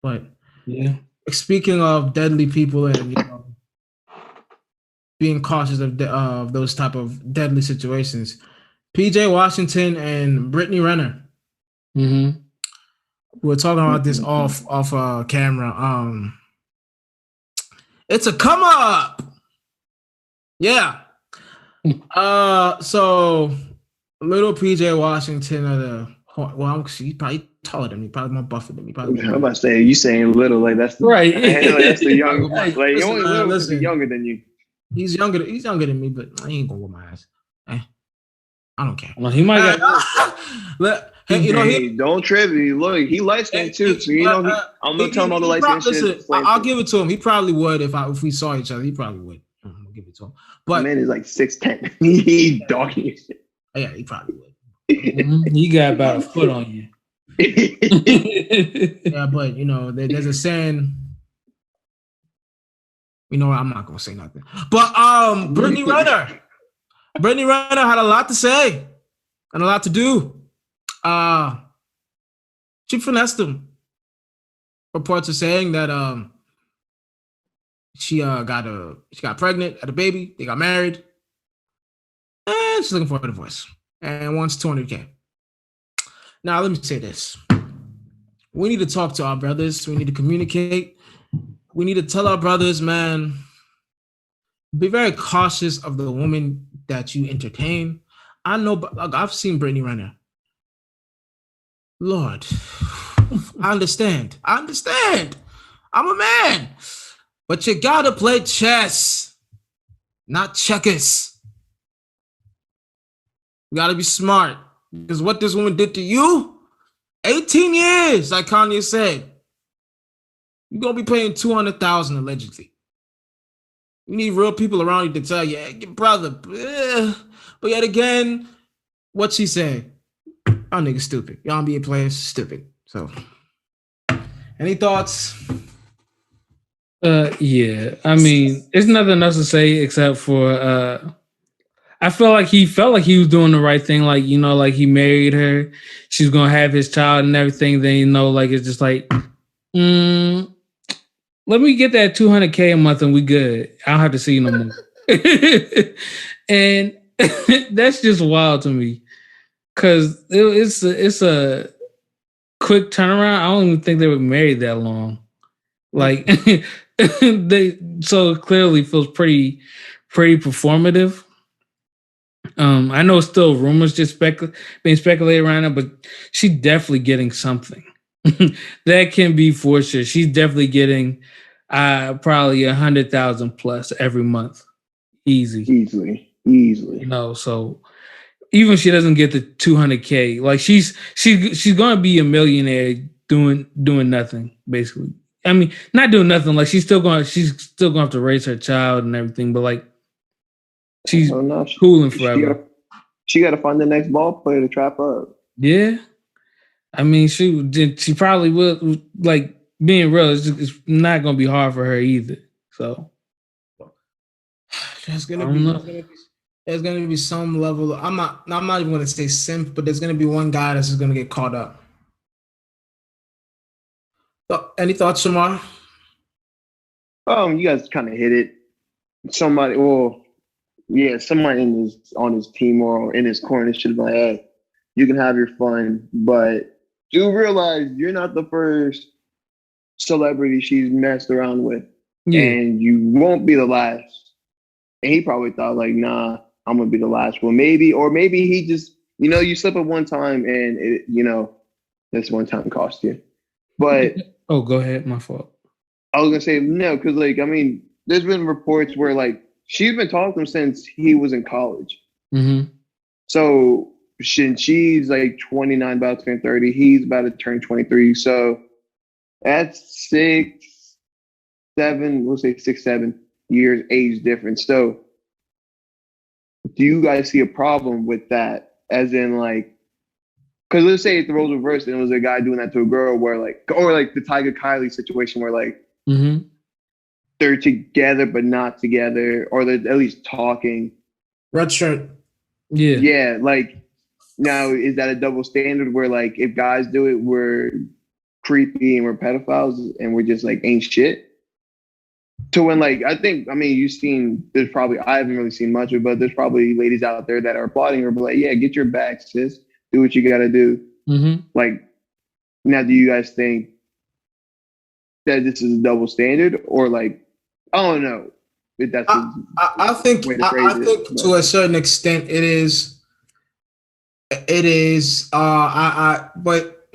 A: But
C: yeah.
A: Speaking of deadly people and being cautious of those type of deadly situations, PJ Washington and Brittany Renner.
C: Mm-hmm.
A: We were talking about this off camera. It's a come up. Yeah. So little PJ Washington he's probably taller than me, probably more buffer than me.
B: I'm about to say, you saying little, like that's
C: right.
B: That's the young, like you only little because he's younger than you.
A: He's younger than me, but I ain't gonna whip my ass. I don't care.
C: Well, he might
B: don't trip. Look, he light skinned too, so I'm gonna tell him all the light skinned shit.
A: I'll give it to him. He probably would if we saw each other. He probably would. I'll give it to him. But
B: man is like 6'10". He's doggy shit.
A: Yeah, he probably would.
C: He got about a foot on you.
A: Yeah, but there's a saying. I'm not gonna say nothing. But Brittany Renner had a lot to say and a lot to do. She finessed him. Reports are saying that she got pregnant, had a baby, they got married, and she's looking for a divorce and wants $200K. Now let me say this: we need to talk to our brothers. We need to communicate. We need to tell our brothers, man, be very cautious of the woman that you entertain. I know, but I've seen Brittany Renner. Lord, I understand. I'm a man. But you gotta play chess, not checkers. You gotta be smart. Because what this woman did to you, 18 years, like Kanye said. You're gonna be paying $200,000 allegedly. You need real people around you to tell you, hey, brother. But yet again, what she said, y'all niggas stupid. Y'all NBA players stupid. So, any thoughts?
C: Yeah. I mean, there's nothing else to say except for I felt like he was doing the right thing. Like, you know, like he married her. She's gonna have his child and everything. Then, you know, like it's just like, let me get that $200K a month and we good. I don't have to see you no more. And that's just wild to me. Cause it's a quick turnaround. I don't even think they were married that long. Like so it clearly feels pretty performative. I know it's still rumors just being speculated around it, but she's definitely getting something. That can be for sure. She's definitely getting probably 100,000 plus every month. Easily. You know, so even if she doesn't get the 200K, like she's gonna be a millionaire doing nothing, basically. I mean, not doing nothing. Like she's still gonna have to raise her child and everything, but like she's cooling forever.
B: She got to find the next ball player to trap up.
C: Yeah, I mean, she probably will. Like being real, it's not gonna be hard for her either. So
A: there's gonna be some level. I'm not even gonna say simp, but there's gonna be one guy that's just gonna get caught up. So, any thoughts, Shamar?
B: You guys kind of hit it. Somebody on his team or in his corner should be like, hey, you can have your fun, but do realize you're not the first celebrity she's messed around with, and you won't be the last. And he probably thought like, nah, I'm gonna be the last one, maybe, or maybe he just, you slip up one time and it, this one time cost you. But
C: oh, go ahead, my fault.
B: I was gonna say no, because like I mean, there's been reports where like she's been talking to him since he was in college.
C: Mm-hmm.
B: So she's like 29, about to turn 30. He's about to turn 23. So that's 6, 7 years age difference. So do you guys see a problem with that? As in like, because let's say if the roles reversed and it was a guy doing that to a girl where like, or like the Tiger Kylie situation where like, they're together but not together, or they're at least talking.
A: Red shirt.
C: Yeah.
B: Yeah, like now is that a double standard where like if guys do it, we're creepy and we're pedophiles and we're just like ain't shit? To when like I mean you've seen I haven't really seen much of it, but there's probably ladies out there that are applauding her, but like, yeah, get your bag, sis. Do what you gotta do. Like now do you guys think that this is a double standard, or like I don't know if that's
A: I think to a certain extent it is but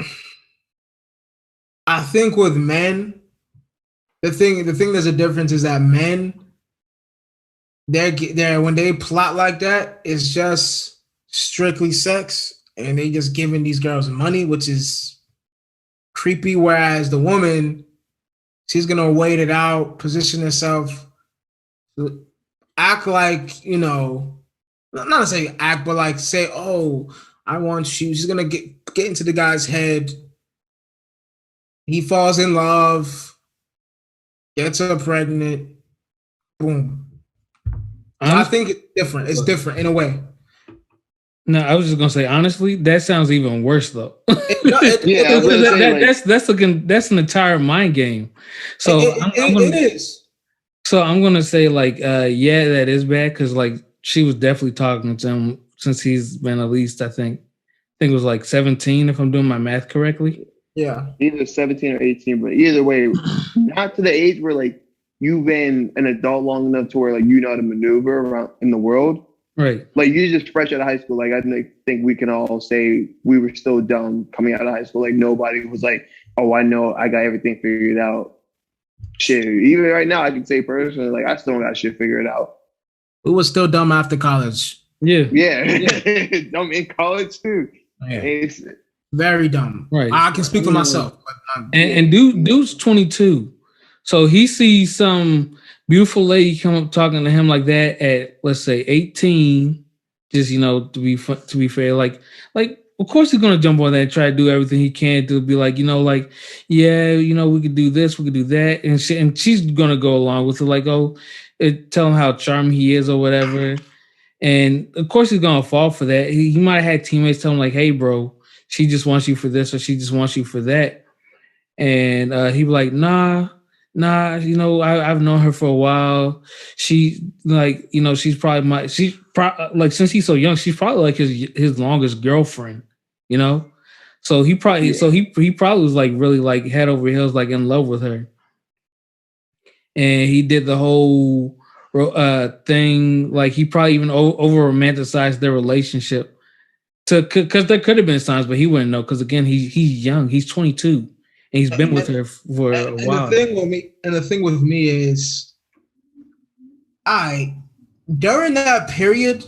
A: I think with men the thing there's a difference is that men they're when they plot like that, it's just strictly sex and they just giving these girls money, which is creepy, whereas the woman, she's gonna wait it out, position herself, act like, not to say act, but like say, oh, I want you. She's gonna get into the guy's head. He falls in love, gets her pregnant, boom. I think it's different. It's different in a way.
C: No, I was just gonna say honestly, that sounds even worse though. That's an entire mind game. So
A: it is.
C: So I'm gonna say like, yeah, that is bad because like she was definitely talking to him since he's been at least I think it was like 17 if I'm doing my math correctly.
A: Yeah,
B: either 17 or 18, but either way, not to the age where like you've been an adult long enough to where like you know how to maneuver around in the world.
C: Right.
B: Like you're just fresh out of high school. Like I think we can all say we were still dumb coming out of high school. Like nobody was like, oh, I know I got everything figured out. Shit. Even right now I can say personally, like I still don't got shit figured out.
A: We was still dumb after college.
C: Yeah.
B: Yeah. Dumb in college too.
A: Yeah.
B: It's,
A: Very dumb.
C: Right.
A: I can speak for myself. But
C: And dude's 22. So he sees some beautiful lady come up talking to him like that at, let's say, 18. Just, to be fair, like of course he's gonna jump on that and try to do everything he can to be like, yeah, we could do this, we could do that, and she's gonna go along with it, like, tell him how charming he is or whatever. And of course he's gonna fall for that. He might have had teammates tell him like, hey, bro, she just wants you for this or she just wants you for that. And he'd be like, nah, I've known her for a while. She she's probably since he's so young, she's probably like his longest girlfriend, So he probably he probably was like really like head over heels, like in love with her. And he did the whole thing, like he probably even over romanticized their relationship because there could have been signs, but he wouldn't know because again he's young, he's 22 and he's been with her for a while.
A: The thing with me is, during that period,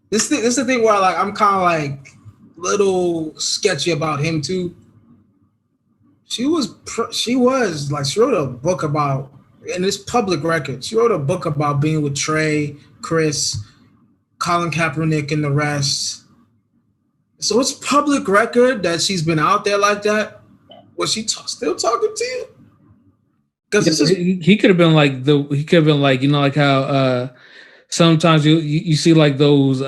A: this is the thing where like I'm kind of like little sketchy about him too. She wrote a book about, and it's public record. She wrote a book about being with Trey, Chris, Colin Kaepernick, and the rest. So it's public record that she's been out there like that. Was she still talking to you? Because
C: he could have been like like how sometimes you see like those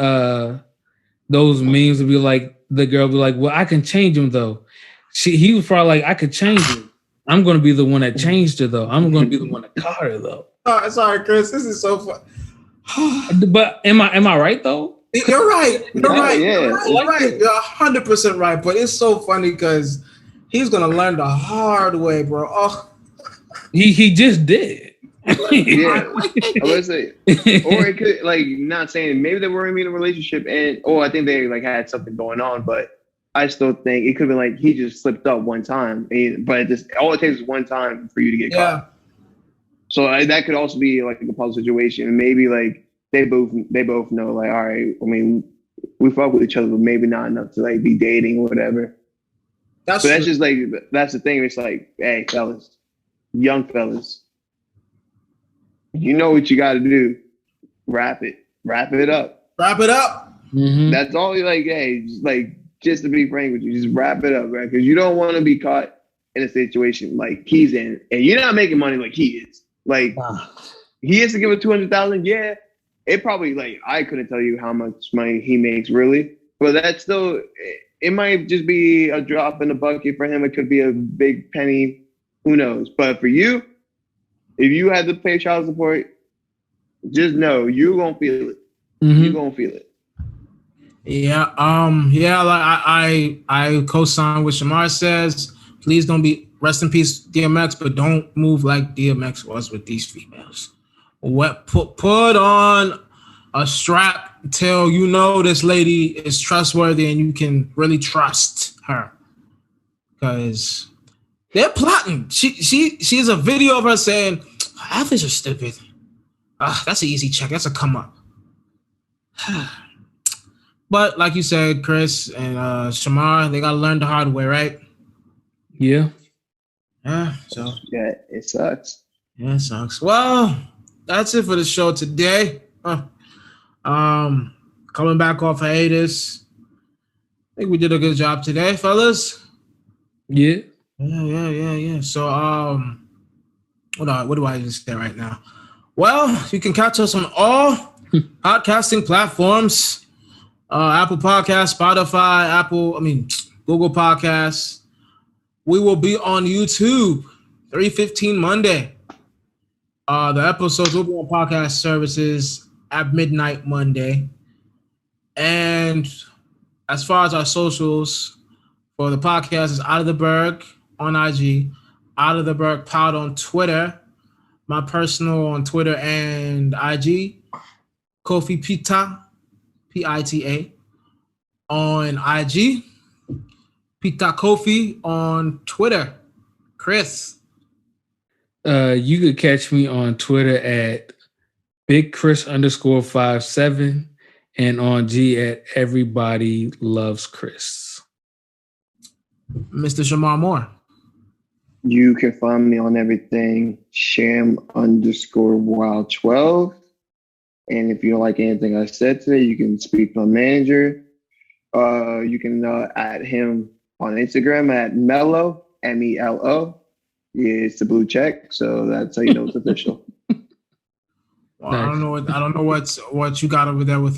C: memes would be like the girl be like, well, I can change him though. He was probably like, I could change him. I'm going to be the one that changed her, though. I'm going to be the one that caught her, though.
A: Sorry, Chris. This is so fun.
C: But am I right, though?
A: You're right. You're right.
B: Yeah.
A: You're right. You're 100% right. But it's so funny because he's going to learn the hard way, bro. Oh.
C: He just did.
B: Yeah. I would say, or it could, like, not saying maybe they weren't in a relationship I think they like had something going on, but I still think it could have been like he just slipped up one time, but all it takes is one time for you to get caught. So that could also be like a puzzle situation. Maybe like they both know, like, all right, I mean, we fuck with each other, but maybe not enough to like be dating or whatever. That's just like, that's the thing. It's like, hey, fellas, young fellas, you know what you got to do. Wrap it up.
A: Wrap it up.
C: Mm-hmm.
B: That's all. Like, hey, just to be frank with you, just wrap it up, right? Because you don't want to be caught in a situation like he's in, and you're not making money like he is. Like, he has to give it $200,000. Yeah, it probably like I couldn't tell you how much money he makes really, but that's still. It might just be a drop in the bucket for him. It could be a big penny. Who knows? But for you, if you had to pay child support, just know you're gonna feel it.
C: Mm-hmm.
B: You're gonna feel it.
A: Yeah, like I co-sign what Shamar says. Please don't be, rest in peace, DMX, but don't move like DMX was with these females. Put on a strap till you know this lady is trustworthy and you can really trust her. Because they're plotting. She has a video of her saying, athletes are stupid. That's an easy check. That's a come up. But like you said, Chris and Shamar, they gotta learn the hard way, right?
C: Yeah.
A: So
B: Yeah, it sucks.
A: Yeah, it sucks. Well, that's it for the show today. Coming back off hiatus. I think we did a good job today, fellas.
C: Yeah.
A: Yeah. So what do I just say right now? Well, you can catch us on all podcasting platforms. Apple Podcasts, Spotify, Google Podcasts. We will be on YouTube 3:15 Monday. The episodes will be on podcast services at midnight Monday. And as far as our socials for the podcast is Out of the Berg on IG, Out of the Berg Pod on Twitter, my personal on Twitter and IG, Kofi Pita, Pita on IG, Pita Kofi on Twitter. Chris.
C: You could catch me on Twitter at BigChris_57 and on G at Everybody Loves Chris.
A: Mr. Shamar Moore.
B: You can find me on everything Sham_Wild12. And if you don't like anything I said today, you can speak to my manager. You can add him on Instagram at Melo, MELO. It's the blue check, so that's how you know it's official.
A: Well,
C: Nice.
A: I don't know what you got over there with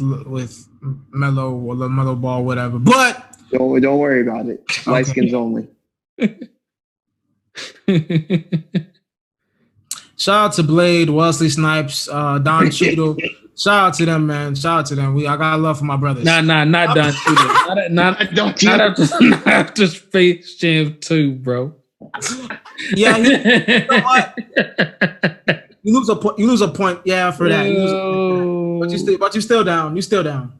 A: Mellow or the Mellow Ball, whatever. But
B: Don't worry about it. Light skins only.
A: Shout out to Blade, Wesley Snipes, Don Cheadle. Shout out to them, man. Shout out to them. I got love for my brothers.
C: not Don Cheadle. Not after Space Jam 2, bro.
A: Yeah, you know what? You lose a point. Yeah, for that. But you still down. You still down.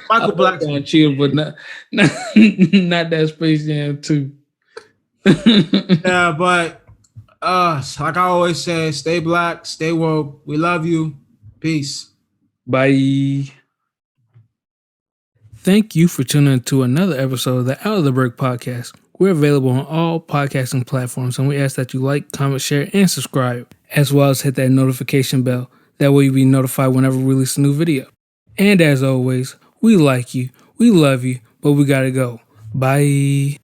A: Michael Black.
C: Don Cheadle, but not that Space Jam 2.
A: Yeah, but like I always say, stay black, stay woke. We love you. Peace.
C: Bye. Thank you for tuning in to another episode of the Out of the Break podcast. We're available on all podcasting platforms, and we ask that you like, comment, share, and subscribe, as well as hit that notification bell. That way you'll be notified whenever we release a new video. And as always, we like you, we love you, but we gotta go. Bye.